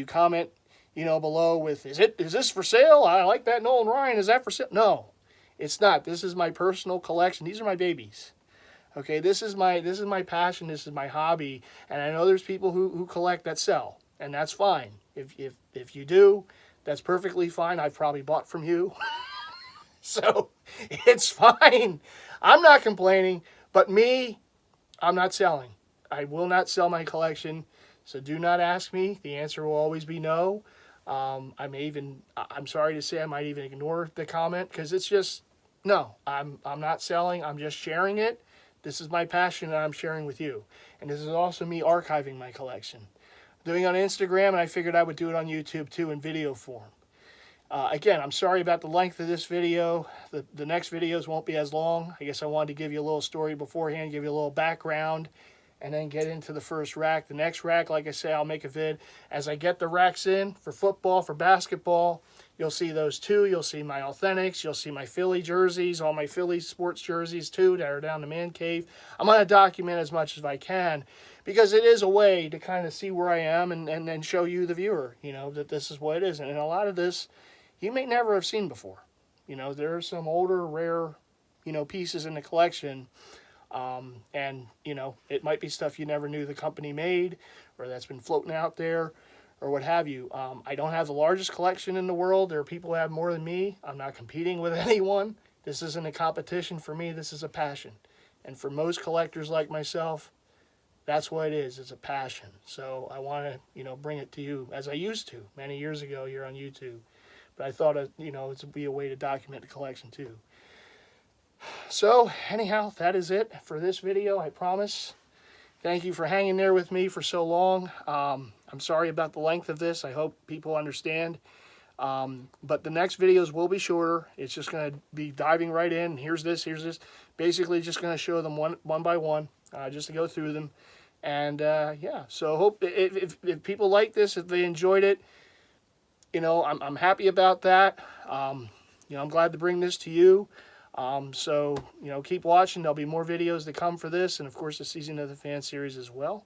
comment, below with, is this for sale? I like that Nolan Ryan. Is that for sale? No, it's not. This is my personal collection. These are my babies. Okay, this is my passion. This is my hobby. And I know there's people who collect that sell, and that's fine. If you do, that's perfectly fine. I've probably bought from you. So it's fine. I'm not complaining, but me, I'm not selling. I will not sell my collection, so do not ask me. The answer will always be no. I'm sorry to say, I might even ignore the comment because it's just, no, I'm not selling. I'm just sharing it. This is my passion that I'm sharing with you. And this is also me archiving my collection. I'm doing it on Instagram, and I figured I would do it on YouTube too in video form. Again, I'm sorry about the length of this video. The next videos won't be as long. I guess I wanted to give you a little story beforehand, give you a little background, and then get into the first rack. The next rack, like I say, I'll make a vid. As I get the racks in for football, for basketball, you'll see those too. You'll see my Authentics. You'll see my Philly jerseys, all my Philly sports jerseys too that are down the man cave. I'm going to document as much as I can because it is a way to kind of see where I am and then show you, the viewer, you know, that this is what it is. And a lot of this you may never have seen before. You know, there are some older, rare, you know, pieces in the collection. And, you know, it might be stuff you never knew the company made or that's been floating out there or what have you. I don't have the largest collection in the world. There are people who have more than me. I'm not competing with anyone. This isn't a competition for me. This is a passion. And for most collectors like myself, that's what it is. It's a passion. So I want to, you know, bring it to you as I used to many years ago here on YouTube. But I thought, you know, it would be a way to document the collection too. So, anyhow, that is it for this video, I promise. Thank you for hanging there with me for so long. I'm sorry about the length of this. I hope people understand. But the next videos will be shorter. It's just going to be diving right in. Here's this, here's this. Basically, just going to show them one by one, just to go through them. And, yeah, so hope if people like this, if they enjoyed it, you know, I'm happy about that. You know, I'm glad to bring this to you. So, you know, keep watching. There'll be more videos to come for this. And, of course, the Season of the Fan series as well.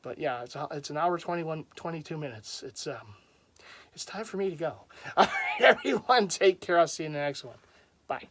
But, yeah, it's an hour, 22 minutes. It's time for me to go. All right, everyone, take care. I'll see you in the next one. Bye.